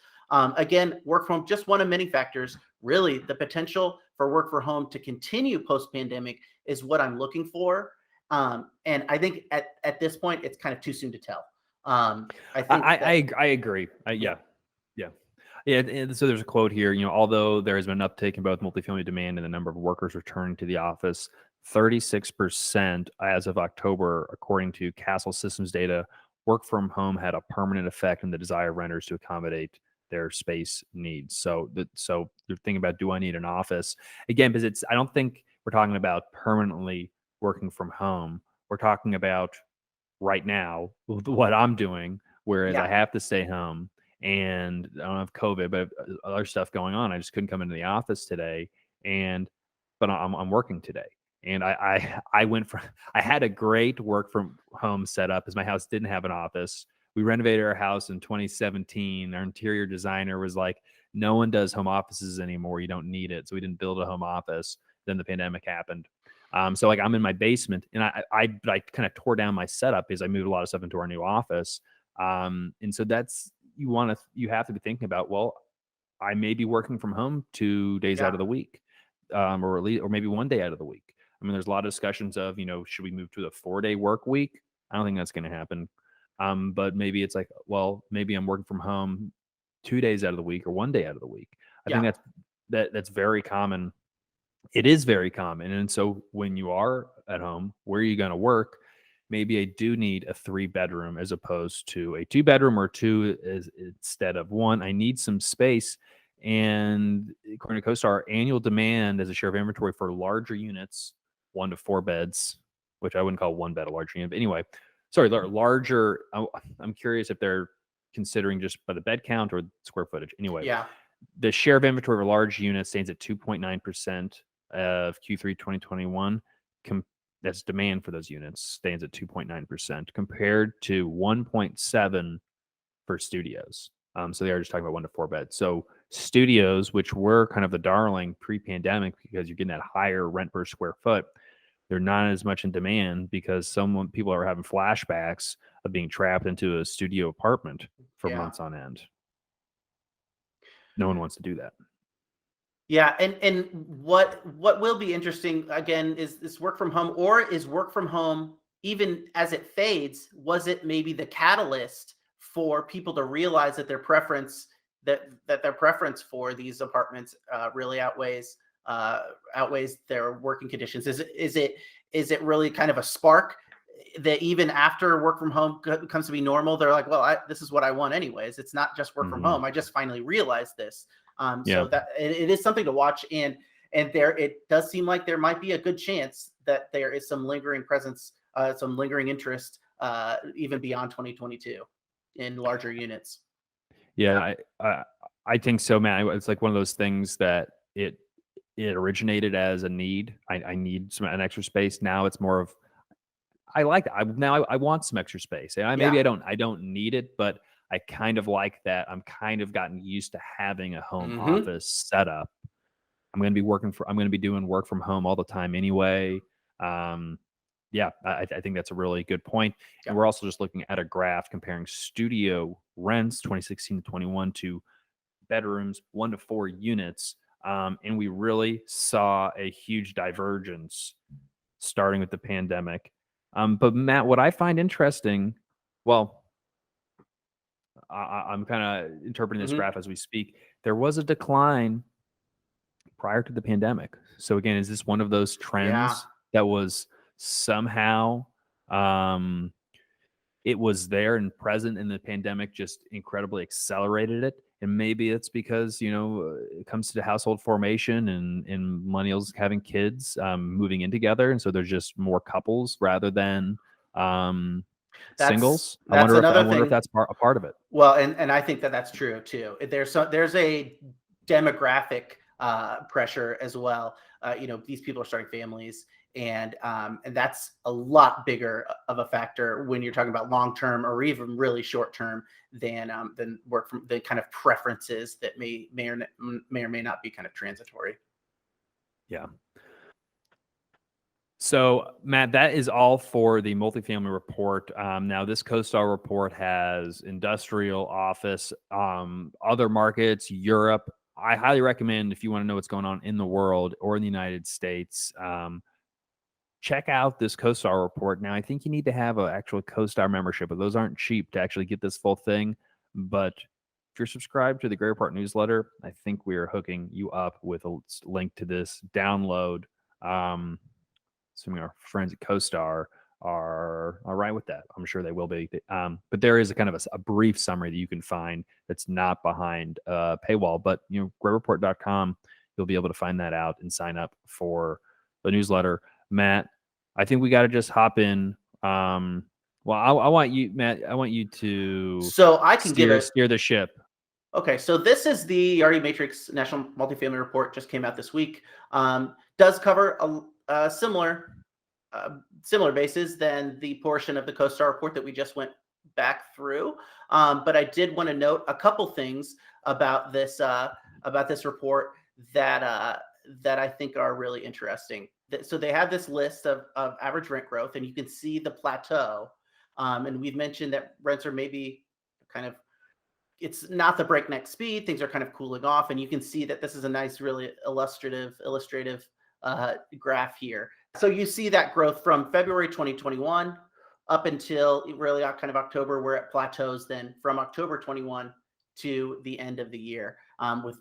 Again, work from home, just one of many factors. Really, the potential for work from home to continue post pandemic is what I'm looking for. And I think at this point, it's kind of too soon to tell. I I think I, that, I agree. yeah, Yeah, yeah. Yeah, and so there's a quote here. Although there has been an uptake in both multifamily demand and the number of workers returning to the office, 36% as of October, according to Castle Systems data, work from home had a permanent effect on the desire of renters to accommodate their space needs. So you're thinking about, do I need an office again? Because I don't think we're talking about permanently working from home. We're talking about right now what I'm doing, whereas I yeah, have to stay home and I don't have COVID, but other stuff going on. I just couldn't come into the office today, and but I'm working today, and I went from I had a great work from home setup as my house didn't have an office. We renovated our house in 2017. Our interior designer was like, "No one does home offices anymore. You don't need it." So we didn't build a home office. Then the pandemic happened. So like I'm in my basement and I kind of tore down my setup because I moved a lot of stuff into our new office. And so you have to be thinking about, well, I may be working from home 2 days out yeah, of the week, or at least, or maybe one day out of the week. I mean, there's a lot of discussions of, should we move to a 4-day work week? I don't think that's going to happen. But maybe it's like, well, maybe I'm working from home 2 days out of the week or one day out of the week. I think yeah, that's very common. It is very common. And so when you are at home, where are you going to work? Maybe I do need a 3-bedroom as opposed to a 2-bedroom, or two instead of one. I need some space. And according to CoStar, annual demand as a share of inventory for larger units, 1 to 4 beds, which I wouldn't call one bed a large unit. But anyway, sorry, larger. I'm curious if they're considering just by the bed count or square footage. Anyway, yeah, the share of inventory for large units stands at 2.9% of Q3 2021. That's demand for those units stands at 2.9% compared to 1.7 for studios. So they are just talking about 1 to 4 beds. So studios, which were kind of the darling pre-pandemic because you're getting that higher rent per square foot, they're not as much in demand because people are having flashbacks of being trapped into a studio apartment for yeah. months on end. No one wants to do that. Yeah, and what will be interesting again is this work from home, or is work from home even as it fades, was it maybe the catalyst for people to realize that their preference for these apartments really outweighs their working conditions? Is it really kind of a spark that even after work from home comes to be normal, they're like, well, this is what I want anyways. It's not just work from Hmm. home. I just finally realized this. Yeah. So that it is something to watch, and there it does seem like there might be a good chance that there is some lingering presence, some lingering interest, even beyond 2022 in larger units. Yeah, I think so, man. It's like one of those things that it originated as a need. I need an extra space. Now it's more of I like that. I want some extra space. And Yeah. maybe I don't need it, but I kind of like that. I'm kind of gotten used to having a home Hmm. office setup. I'm going to be doing work from home all the time anyway. Um, yeah, I think that's a really good point. Yeah. And we're also just looking at a graph comparing studio rents 2016 to 21 to bedrooms 1 to 4 units. And we really saw a huge divergence starting with the pandemic. But Matt, what I find interesting, well, I'm kind of interpreting this Hmm. graph as we speak. There was a decline prior to the pandemic. So again, is this one of those Yeah. trends that was somehow um, it was there and present, and the pandemic just incredibly accelerated it? And maybe it's because it comes to household formation and millennials having kids, moving in together, and so there's just more couples rather than um, That's singles. I that's wonder if another thing. that's a part of it. Well, and I think that that's true too. There's a demographic pressure as well. These people are starting families, and that's a lot bigger of a factor when you're talking about long term or even really short term than work from the kind of preferences that may or may not be kind of transitory. Yeah. So, Matt, that is all for the multifamily report. Now, this CoStar report has industrial, office, other markets, Europe. I highly recommend if you want to know what's going on in the world or in the United States, check out this CoStar report. Now, I think you need to have an actual CoStar membership, but those aren't cheap to actually get this full thing. But if you're subscribed to the Gray Report newsletter, I think we are hooking you up with a link to this download. Um, Assuming our friends at CoStar are all right with that. I'm sure they will be. But there is a kind of a brief summary that you can find that's not behind a paywall. But grayreport.com, you'll be able to find that out and sign up for the newsletter. Matt, I think we got to just hop in. Well, I want you, Matt. I want you to So I can give steer the ship. Okay, so this is the Yardi Matrix National Multifamily Report, just came out this week. Does cover a similar bases than the portion of the CoStar report that we just went back through. But I did want to note a couple things about this report that I think are really interesting. So they have this list of average rent growth, and you can see the plateau. And we've mentioned that rents are maybe kind of it's not the breakneck speed. Things are kind of cooling off, and you can see that this is a nice, really illustrative graph here. So you see that growth from February 2021 up until really kind of October, where it plateaus. Then from October 21 to the end of the year, with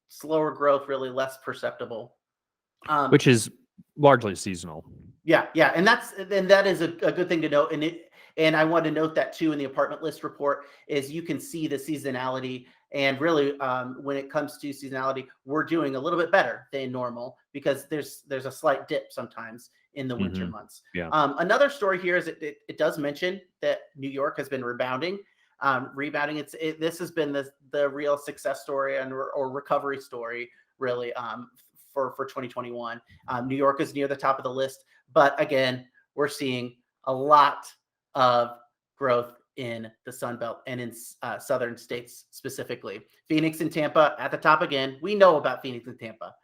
slower growth, really less perceptible. Which is largely seasonal. Yeah, and that is a good thing to note. And I want to note that too in the apartment list report is you can see the seasonality, and really when it comes to seasonality, we're doing a little bit better than normal because there's a slight dip sometimes in the winter Hmm. months. Yeah. Another story here is it does mention that New York has been rebounding. This has been the real success story or recovery story really for 2021. New York is near the top of the list, but again, we're seeing a lot of growth in the Sun Belt and in southern states specifically. Phoenix and Tampa at the top again. We know about Phoenix and Tampa.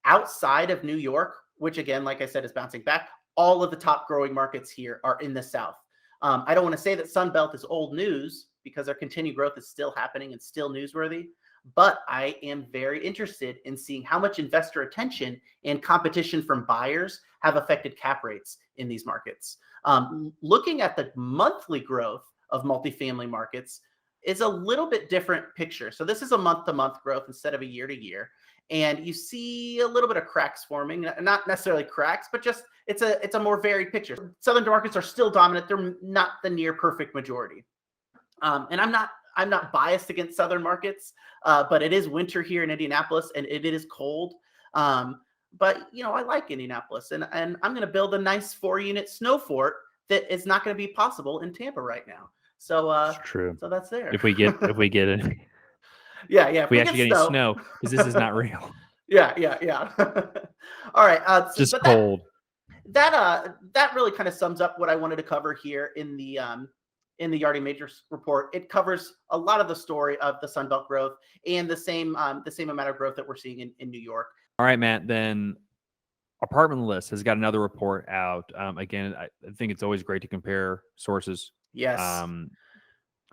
Outside of New York, which again, like I said, is bouncing back, all of the top growing markets here are in the South. I don't want to say that Sun Belt is old news because our continued growth is still happening and still newsworthy. But I am very interested in seeing how much investor attention and competition from buyers have affected cap rates in these markets. Looking at the monthly growth of multifamily markets is a little bit different picture. So this is a month-to-month growth instead of a year-to-year. And you see a little bit of cracks forming, not necessarily cracks, but just it's a more varied picture. Southern markets are still dominant. They're not the near perfect majority. And I'm not biased against Southern markets, but it is winter here in Indianapolis, and it is cold. But I like Indianapolis, and I'm going to build a nice 4-unit snow fort that is not going to be possible in Tampa right now. So It's true. so that's there. If we get it, yeah, if we actually get any snow, because this is not real. yeah. All right. Just but cold. that really kind of sums up what I wanted to cover here in the Yardi Matrix report. It covers a lot of the story of the Sunbelt growth and the same amount of growth that we're seeing in New York. All right, Matt. Then Apartment List has got another report out. Again, I think it's always great to compare sources. Yes.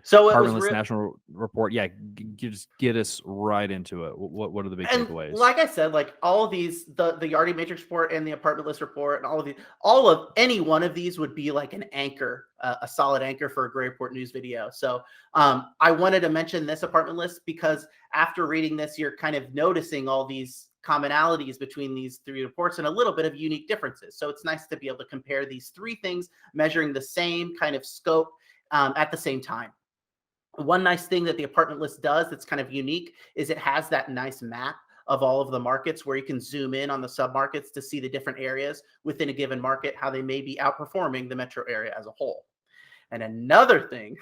So it was Apartment List national report. Yeah, just get us right into it. What are the big takeaways? Like I said, like all of these, the Yardi Matrix report and the Apartment List report, and all of any one of these would be like an anchor, a solid anchor for a Gray Report news video. So I wanted to mention this Apartment List because after reading this, you're kind of noticing all these commonalities between these three reports and a little bit of unique differences. So it's nice to be able to compare these three things, measuring the same kind of scope at the same time. One nice thing that the Apartment List does that's kind of unique is it has that nice map of all of the markets where you can zoom in on the submarkets to see the different areas within a given market, how they may be outperforming the metro area as a whole. And another thing,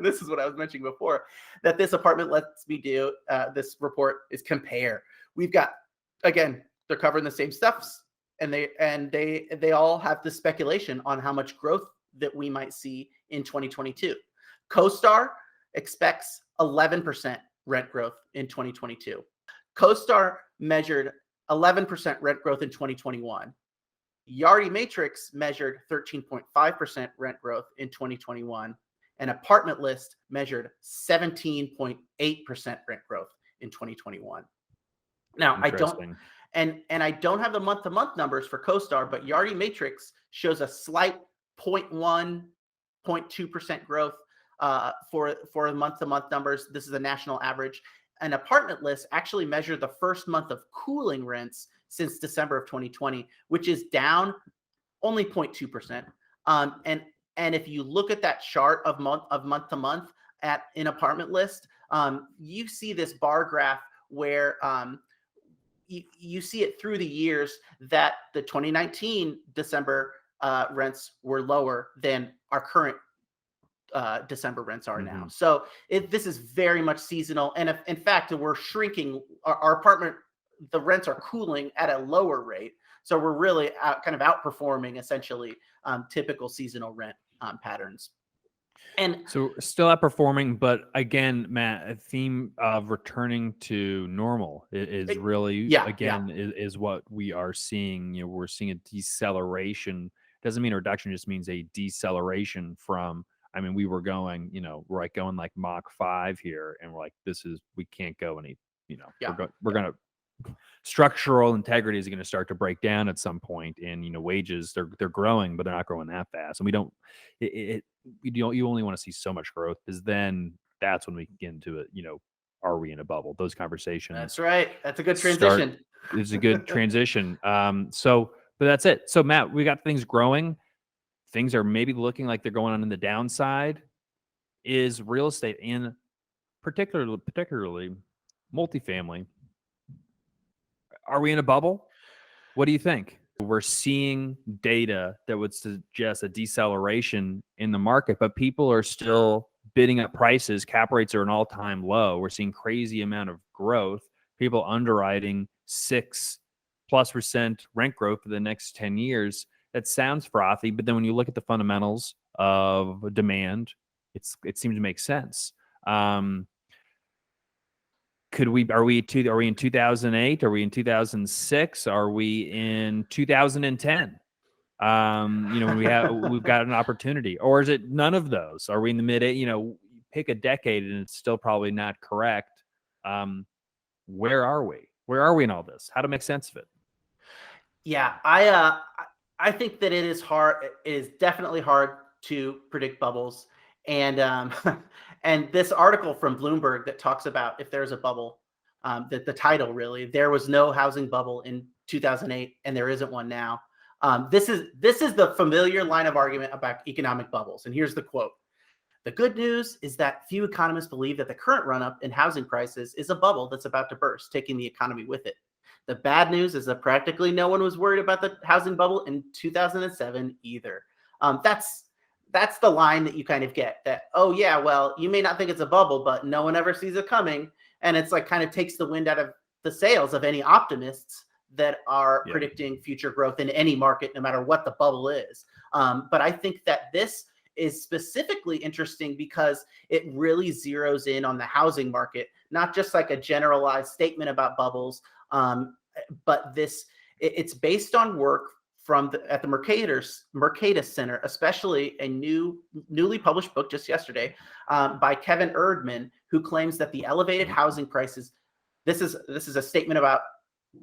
this is what I was mentioning before, that this apartment lets me do, this report, is compare. We've got, again, they're covering the same stuffs, and they all have the speculation on how much growth that we might see in 2022. CoStar expects 11% rent growth in 2022. CoStar measured 11% rent growth in 2021. Yardi Matrix measured 13.5% rent growth in 2021. And Apartment List measured 17.8% rent growth in 2021. Now, I don't have the month-to-month numbers for CoStar, but Yardi Matrix shows a slight 0.1, 0.2% growth for month-to-month numbers. This is a national average. An Apartment List actually measured the first month of cooling rents since December of 2020, which is down only 0.2%. And if you look at that chart of month to month in Apartment List, you see this bar graph where you see it through the years that the 2019 December rents were lower than our current December rents are now. So this is very much seasonal. And if, in fact, we're shrinking our apartment, the rents are cooling at a lower rate. So we're really kind of outperforming essentially typical seasonal rent patterns. And so still outperforming, but again, Matt, a theme of returning to normal is really, is what we are seeing. We're seeing a deceleration. Doesn't mean a reduction, just means a deceleration from, we were going, we're like going like Mach 5 here, and we're like, we can't go any, we're going to, structural integrity is going to start to break down at some point, and wages, they're growing, but they're not growing that fast, and we don't, you only want to see so much growth, because then that's when we can get into it. Are we in a bubble? Those conversations. That's right. That's a good transition. It's a good transition. But that's it. So Matt, we got things growing. Things are maybe looking like they're going on in the downside. Is real estate, and particularly multifamily, are we in a bubble? What do you think? We're seeing data that would suggest a deceleration in the market, but people are still bidding up prices. Cap rates are an all-time low. We're seeing crazy amount of growth. People underwriting 6+% rent growth for the next 10 years. That sounds frothy, but then when you look at the fundamentals of demand, it seems to make sense. Are we in 2008? Are we in 2006? Are we in 2010? When we've got an opportunity, or is it none of those? Are we in the pick a decade and it's still probably not correct. Where are we? Where are we in all this? How to make sense of it? Yeah, I think that it is hard. It is definitely hard to predict bubbles, and and this article from Bloomberg that talks about if there's a bubble, that the title really there was no housing bubble in 2008, and there isn't one now. This is the familiar line of argument about economic bubbles, and here's the quote. The good news is that few economists believe that the current run up in housing prices is a bubble that's about to burst, taking the economy with it. The bad news is that practically no one was worried about the housing bubble in 2007 either. That's the line that you kind of get that, oh, yeah, well, you may not think it's a bubble, but no one ever sees it coming. And it's like kind of takes the wind out of the sails of any optimists that are predicting future growth in any market, no matter what the bubble is. But I think that this is specifically interesting because it really zeroes in on the housing market, not just like a generalized statement about bubbles, but it's based on work at the Mercatus Center, especially a newly published book just yesterday by Kevin Erdman, who claims that the elevated housing prices. This is a statement about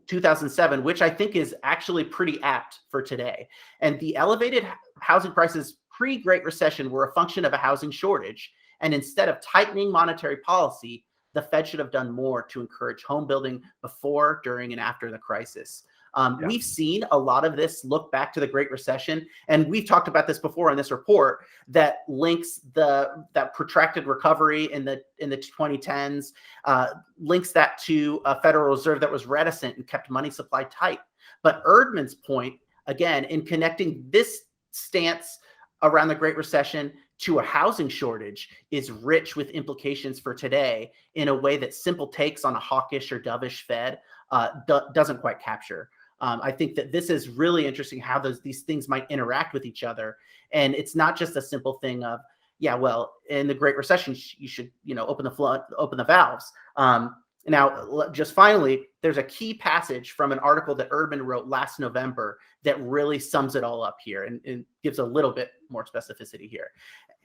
2007, which I think is actually pretty apt for today. And the elevated housing prices pre-Great Recession were a function of a housing shortage. And instead of tightening monetary policy, the Fed should have done more to encourage home building before, during, and after the crisis. We've seen a lot of this look back to the Great Recession, and we've talked about this before in this report that links that protracted recovery in the 2010s, links that to a Federal Reserve that was reticent and kept money supply tight. But Erdman's point, again, in connecting this stance around the Great Recession to a housing shortage is rich with implications for today in a way that simple takes on a hawkish or dovish Fed doesn't quite capture. I think that this is really interesting how these things might interact with each other. And it's not just a simple thing of, yeah, well, in the Great Recession, you should, open the valves. Now, just finally, there's a key passage from an article that Erdman wrote last November that really sums it all up here and gives a little bit more specificity here.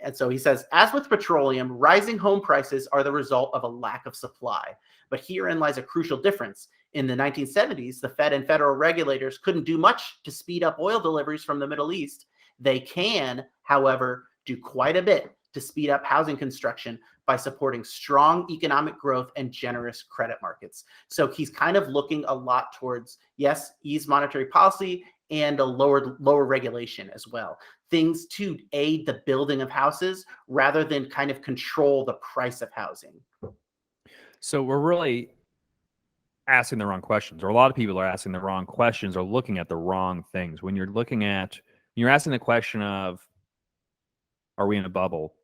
And so he says, as with petroleum, rising home prices are the result of a lack of supply. But herein lies a crucial difference. In the 1970s, the Fed and federal regulators couldn't do much to speed up oil deliveries from the Middle East. They can, however, do quite a bit to speed up housing construction by supporting strong economic growth and generous credit markets. So he's kind of looking a lot towards, yes, ease monetary policy and a lower regulation as well. Things to aid the building of houses rather than kind of control the price of housing. So we're really asking the wrong questions, or a lot of people are asking the wrong questions or looking at the wrong things. When you're asking the question of, are we in a bubble?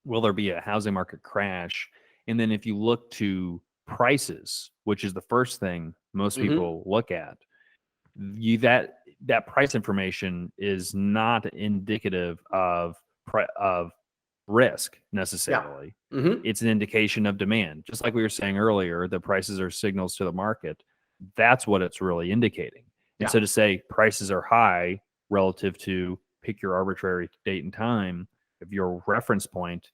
Will there be a housing market crash? And then if you look to prices, which is the first thing most people look at, that price information is not indicative of risk necessarily. Yeah. It's an indication of demand. Just like we were saying earlier, the prices are signals to the market. That's what it's really indicating. And so to say prices are high relative to pick your arbitrary date and time of your reference point,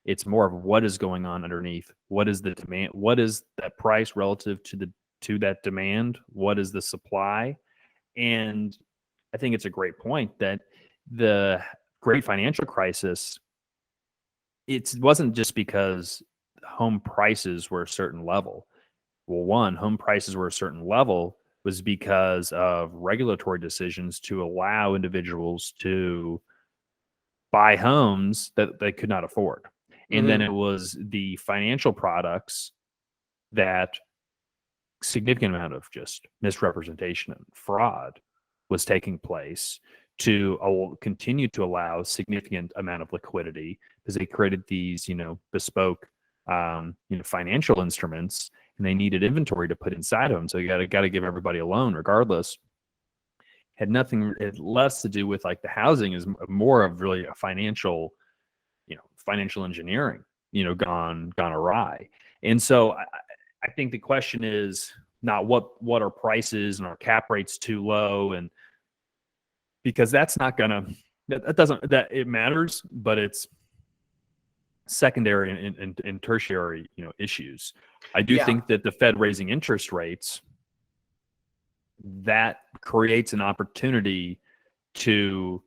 it's more of what is going on underneath. What is the demand? What is that price relative to that demand? What is the supply? And I think it's a great point that the great financial crisis, it wasn't just because home prices were a certain level. Well, one, home prices were a certain level was because of regulatory decisions to allow individuals to buy homes that they could not afford. And then it was the financial products that significant amount of just misrepresentation and fraud was taking place to continue to allow significant amount of liquidity because they created these, bespoke, financial instruments, and they needed inventory to put inside of them. So you got to give everybody a loan regardless. Had less to do with like the housing, is more of really a financial engineering, gone awry. And so I think the question is not what are prices and are cap rates too low, and because that's not gonna, that it matters, but it's secondary and tertiary, issues. I do Yeah. think that the Fed raising interest rates, that creates an opportunity to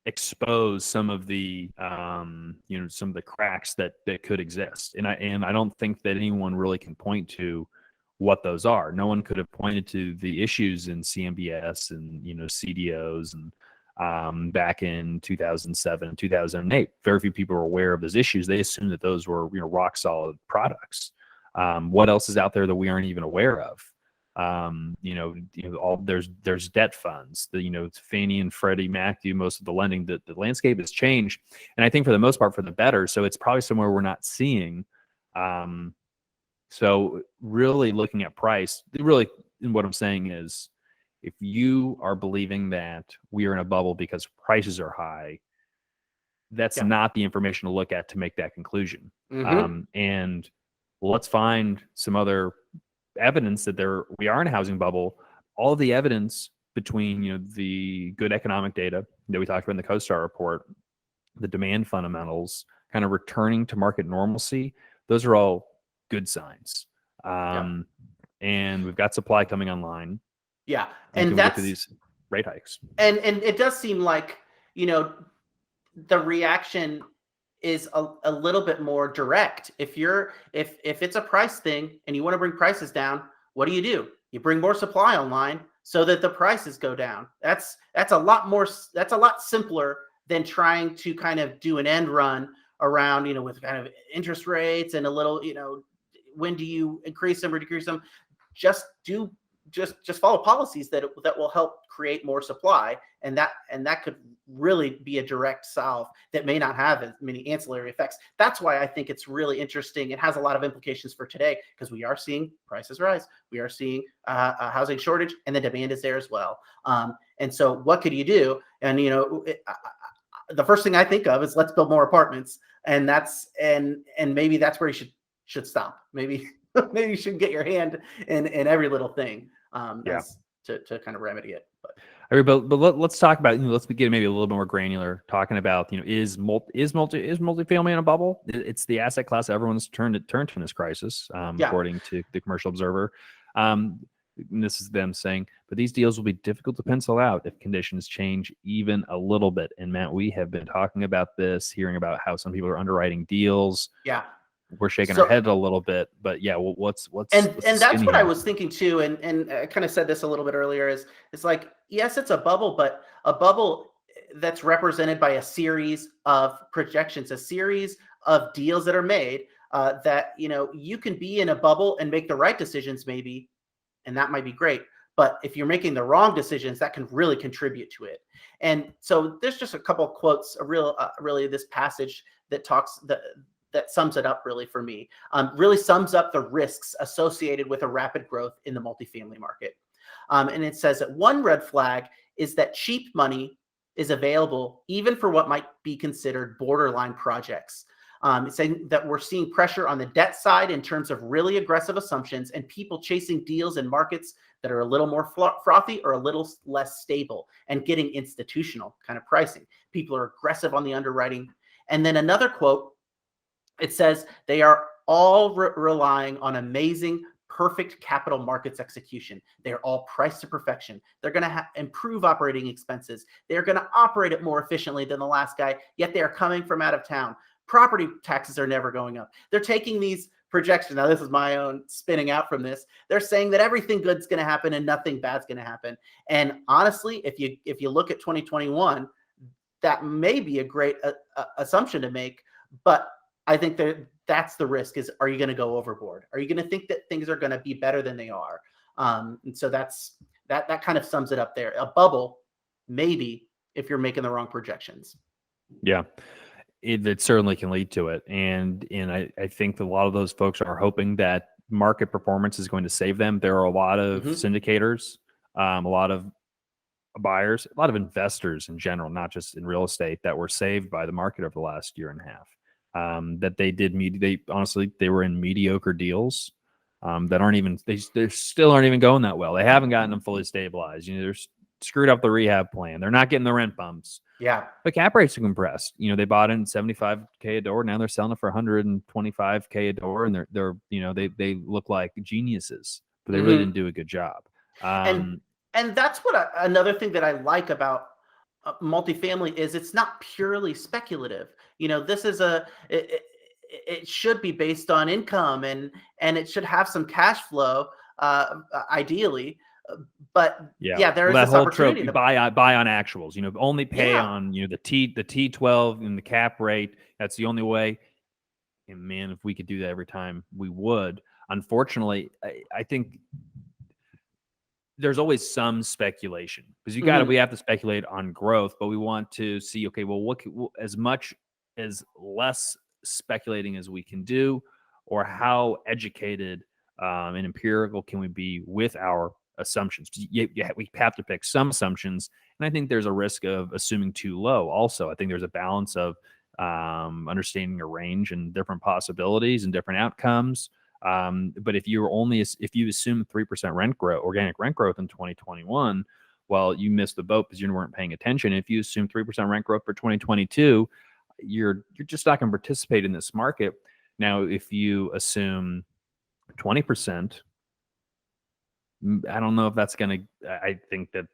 expose some of the some of the cracks that could exist, and I don't think that anyone really can point to what those are. No one could have pointed to the issues in CMBS and CDOs and back in 2007 2008. Very few people were aware of those issues. They assumed that those were rock solid products. What else is out there that we aren't even aware of? All there's debt funds. Fannie and Freddie Mac do most of the lending. The landscape has changed, and I think for the most part for the better. So it's probably somewhere we're not seeing. So really looking at price, really, and what I'm saying is, if you are believing that we are in a bubble because prices are high, that's Yeah. not the information to look at to make that conclusion. Mm-hmm. And let's find some other evidence that we are in a housing bubble. All of the evidence between the good economic data that we talked about in the CoStar report, the demand fundamentals kind of returning to market normalcy, those are all good signs. Yeah. And we've got supply coming online. Yeah. And And can we get to that's these rate hikes? and it does seem like, the reaction is a little bit more direct. If it's a price thing and you want to bring prices down, what do? You bring more supply online so that the prices go down. That's a lot simpler than trying to kind of do an end run around, with kind of interest rates and a little, when do you increase them or decrease them? Just follow policies that will help create more supply, and that could really be a direct solve that may not have as many ancillary effects. That's why I think it's really interesting. It has a lot of implications for today because we are seeing prices rise, we are seeing a housing shortage, and the demand is there as well. And so what could you do? And the first thing I think of is let's build more apartments, and maybe that's where you should stop. Maybe maybe you should get your hand in every little thing. Yeah. To kind of remedy it. But let's talk about, let's get maybe a little bit more granular, talking about, is multifamily in a bubble? It's the asset class everyone's turned to in this crisis, according to the Commercial Observer. And this is them saying, but these deals will be difficult to pencil out if conditions change even a little bit. And Matt, we have been talking about this, hearing about how some people are underwriting deals. Yeah. We're shaking our head a little bit, but yeah, what's and that's what I here? was thinking too, and I kind of said this a little bit earlier. It's like, yes, it's a bubble, but a bubble that's represented by a series of projections, a series of deals that are made. That you can be in a bubble and make the right decisions, maybe, and that might be great. But if you're making the wrong decisions, that can really contribute to it. And so there's just a couple of quotes, really this passage that sums it up really for me, really sums up the risks associated with a rapid growth in the multifamily market. And it says that one red flag is that cheap money is available even for what might be considered borderline projects. It's saying that we're seeing pressure on the debt side in terms of really aggressive assumptions and people chasing deals in markets that are a little more frothy or a little less stable and getting institutional kind of pricing. People are aggressive on the underwriting. And then another quote, it says they are all relying on amazing, perfect capital markets execution. They're all priced to perfection. They're going to improve operating expenses. They're going to operate it more efficiently than the last guy, yet they are coming from out of town. Property taxes are never going up. They're taking these projections. Now, this is my own spinning out from this. They're saying that everything good's going to happen and nothing bad's going to happen. And honestly, if you look at 2021, that may be a great assumption to make, but I think that's the risk is, are you going to go overboard? Are you going to think that things are going to be better than they are? And so that kind of sums it up there. A bubble, maybe, if you're making the wrong projections. Yeah, it certainly can lead to it. And I think that a lot of those folks are hoping that market performance is going to save them. There are a lot of syndicators, a lot of buyers, a lot of investors in general, not just in real estate, that were saved by the market over the last year and a half. That they were in mediocre deals that aren't even, they still aren't even going that well. They haven't gotten them fully stabilized. They're screwed up the rehab plan. They're not getting the rent bumps. Yeah. But cap rates are compressed. They bought in 75K a door. Now they're selling it for 125K a door, and they look like geniuses, but they really didn't Hmm. do a good job. And Um, and that's what another thing that I like about multifamily is it's not purely speculative. This is it should be based on income, and it should have some cash flow, ideally. Uh, But yeah, yeah, there well, is that this whole trope, opportunity you to buy on actuals. Only pay yeah. on the T12 and the cap rate. That's the only way. And man, if we could do that every time, we would. Unfortunately, I think there's always some speculation because we Hmm. have to speculate on growth, but we want to see, okay, well, as much as less speculating as we can do, or how educated and empirical can we be with our assumptions? We have to pick some assumptions, and I think there's a risk of assuming too low. Also, I think there's a balance of understanding a range and different possibilities and different outcomes. But if you assume 3% rent growth, organic rent growth in 2021, well, you missed the boat because you weren't paying attention. If you assume 3% rent growth for 2022, you're just not going to participate in this market. Now, if you assume 20%, I don't know if that's going to. I think that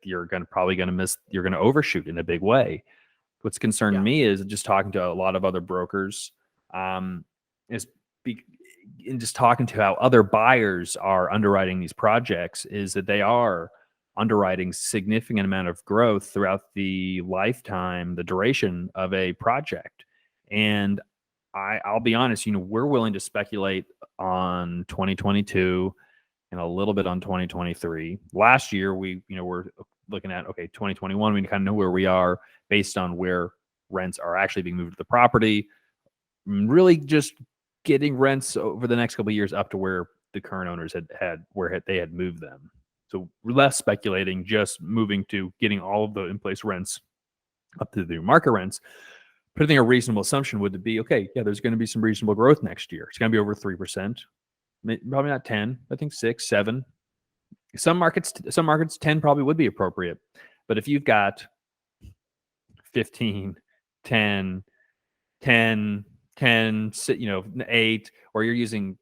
probably going to miss. You're going to overshoot in a big way. What's concerned Yeah. me is just talking to a lot of other brokers, um, is be, and just talking to how other buyers are underwriting these projects, is that they are underwriting significant amount of growth throughout the lifetime, the duration of a project. And I'll be honest, we're willing to speculate on 2022 and a little bit on 2023. Last year, we're looking at, okay, 2021, we kind of know where we are based on where rents are actually being moved to the property. Really just getting rents over the next couple of years up to where the current owners they had moved them. So less speculating, just moving to getting all of the in place rents up to the market rents. But I think a reasonable assumption would be, okay, yeah, there's going to be some reasonable growth next year. It's going to be over 3%, probably not 10. I think 6, 7. Some markets 10 probably would be appropriate. But if you've got 15, 10, 10, 10, 8, or you're using,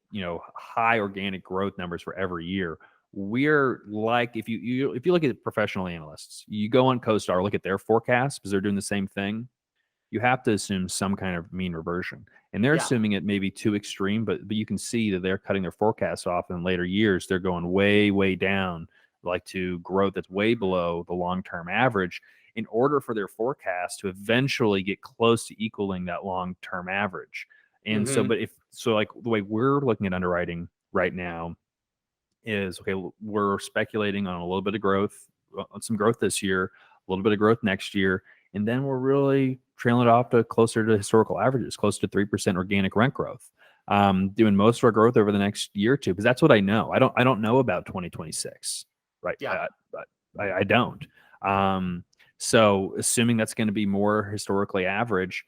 high organic growth numbers for every year, we're like, if you look at professional analysts, you go on CoStar, look at their forecasts because they're doing the same thing. You have to assume some kind of mean reversion. And they're Yeah. assuming it may be too extreme, but you can see that they're cutting their forecasts off in later years. They're going way, way down, like to growth that's way below the long-term average, in order for their forecast to eventually get close to equaling that long-term average. And so, Hmm. like the way we're looking at underwriting right now is, okay, we're speculating on a little bit of growth, on some growth this year, a little bit of growth next year, and then we're really trailing it off to closer to historical averages, close to 3% organic rent growth. Doing most of our growth over the next year or two, because that's what I know. I don't know about 2026, right? Yeah. I don't. So assuming that's going to be more historically average,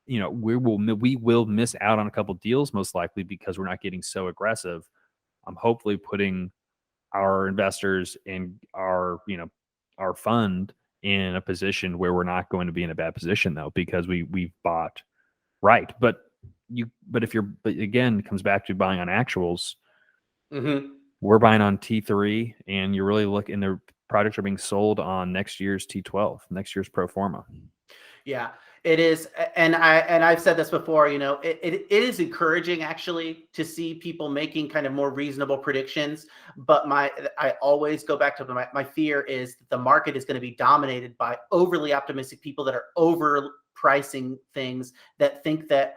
we will miss out on a couple deals most likely because we're not getting so aggressive. I'm hopefully putting our investors and our fund in a position where we're not going to be in a bad position, though, because we've bought right. But again, it comes back to buying on actuals. Hmm. We're buying on T3, and you're really looking, the projects are being sold on next year's T12, next year's pro forma. Yeah, it is, and I've said this before. It is encouraging actually to see people making kind of more reasonable predictions. But I always go back to my fear is that the market is going to be dominated by overly optimistic people that are overpricing things, that think that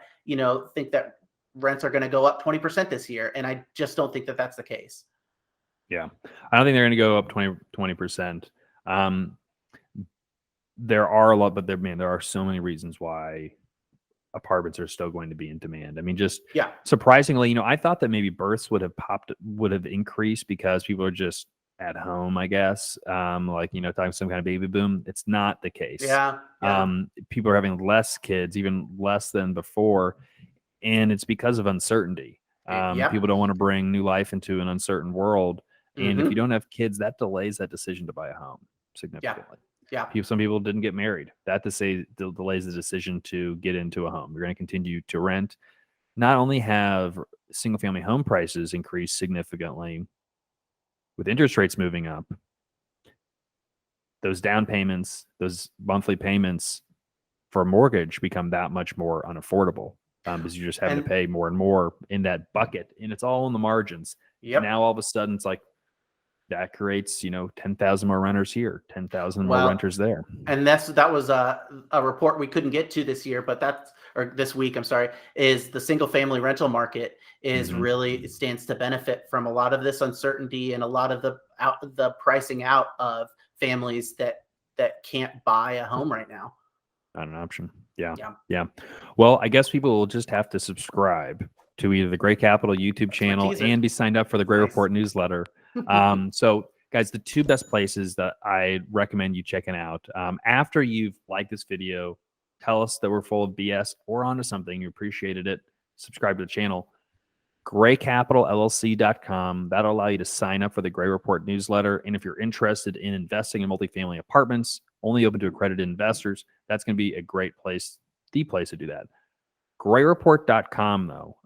rents are going to go up 20% this year, and I just don't think that that's the case. Yeah, I don't think they're going to go up 20%. Um, there are a lot, but there are so many reasons why apartments are still going to be in demand. I mean, just Yeah, surprisingly, I thought that maybe births would have increased because people are just at home, I guess. Like, talking some kind of baby boom. It's not the case. yeah, yeah. People are having less kids, even less than before, and it's because of uncertainty. People Yep. don't want to bring new life into an uncertain world, and if you Hmm. don't have kids, that delays that decision to buy a home Yeah. significantly. Yeah. Some people didn't get married. That delays the decision to get into a home. You're going to continue to rent. Not only have single family home prices increased significantly with interest rates moving up, those down payments, those monthly payments for a mortgage become that much more unaffordable, because you're just having to And pay more and more in that bucket, and it's all in the margins. yep. Now all of a sudden it's like that creates 10,000 more renters here, 10,000 more Well, renters there. and that was a report we couldn't get to this year, but this week. I'm sorry, is the single family rental market is Mhm. really, it stands to benefit from a lot of this uncertainty and a lot of the pricing out of families that can't buy a home right now. Not an option. Yeah. Yeah, Yeah. Well, I guess people will just have to subscribe to either the Gray Capital YouTube that's my channel teaser. and be signed up for the Gray Nice. Report newsletter. So, guys, the two best places that I recommend you checking out, after you've liked this video, tell us that we're full of BS or onto something, you appreciated it, subscribe to the channel. GrayCapitalLLC.com. That'll allow you to sign up for the Gray Report newsletter. And if you're interested in investing in multifamily apartments, only open to accredited investors, that's going to be a great place, the place to do that. GrayReport.com, though,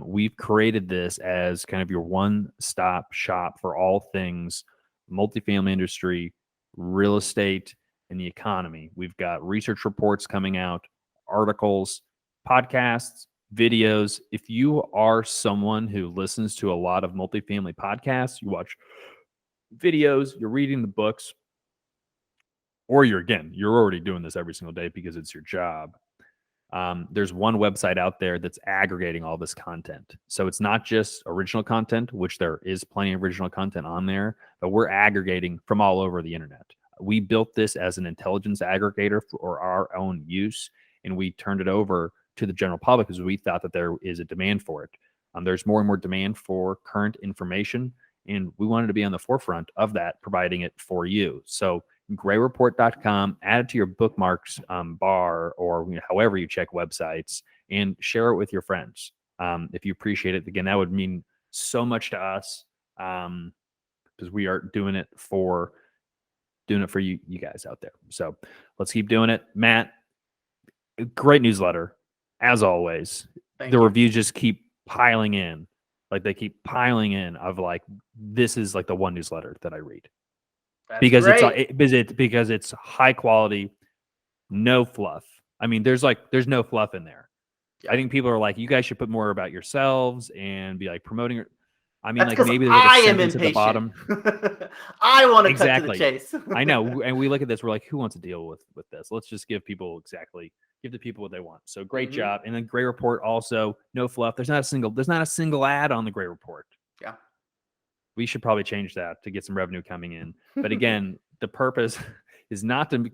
we've created this as kind of your one-stop shop for all things multifamily industry, real estate, and the economy. We've got research reports coming out, articles, podcasts, videos. If you are someone who listens to a lot of multifamily podcasts, you watch videos, you're reading the books, or you're already doing this every single day because it's your job. There's one website out there that's aggregating all this content. So it's not just original content, which there is plenty of original content on there, but we're aggregating from all over the internet. We built this as an intelligence aggregator for our own use, and we turned it over to the general public because we thought that there is a demand for it. There's more and more demand for current information, and we wanted to be on the forefront of that, providing it for you. So GrayReport.com, add it to your bookmarks bar, or however you check websites, and share it with your friends. If you appreciate it, again, that would mean so much to us, because we are doing it for you guys out there. So let's keep doing it. Matt, great newsletter as always. Thank The you. reviews just keep piling in, like they keep piling in. Of like, this is like the one newsletter that I read. That's Because great. because it's high quality, no fluff. I mean, there's no fluff in there. Yeah. I think people are like, you guys should put more about yourselves and be like promoting it. I mean, That's like because maybe there's like I a am sentence at the impatient. bottom. I want to cut to the Exactly. chase. I know, and we look at this, we're like, who wants to deal with this? Let's just give the people what they want. So great Mhm. job. And then Gray Report also, no fluff. There's not a single ad on the Gray Report. Yeah. We should probably change that to get some revenue coming in. But again, the purpose is not to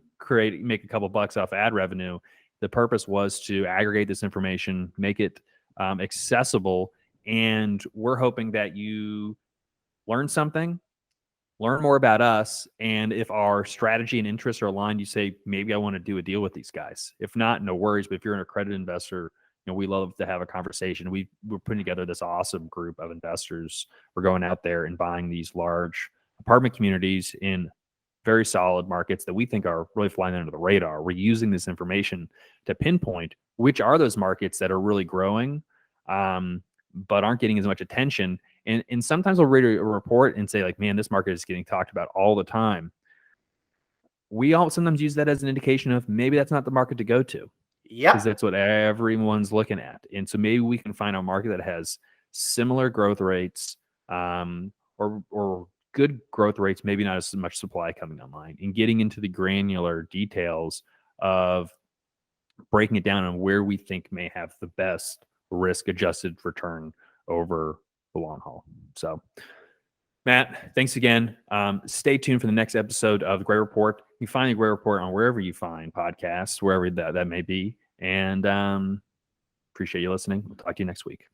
make a couple bucks off ad revenue. The purpose was to aggregate this information, make it accessible, and we're hoping that you learn something, learn more about us, and if our strategy and interests are aligned, you say, maybe I want to do a deal with these guys. If not, no worries. But if you're an accredited investor, we love to have a conversation. We're putting together this awesome group of investors. We're going out there and buying these large apartment communities in very solid markets that we think are really flying under the radar. We're using this information to pinpoint which are those markets that are really growing, but aren't getting as much attention. And sometimes we'll read a report and say, like, man, this market is getting talked about all the time. We all sometimes use that as an indication of maybe that's not the market to go to, because Yep. that's what everyone's looking at. And so maybe we can find a market that has similar growth rates, or good growth rates, maybe not as much supply coming online, and getting into the granular details of breaking it down on where we think may have the best risk adjusted return over the long haul. So, Matt, thanks again. Stay tuned for the next episode of the Gray Report. You can find the Gray Report on wherever you find podcasts, wherever that may be. And appreciate you listening. We'll talk to you next week.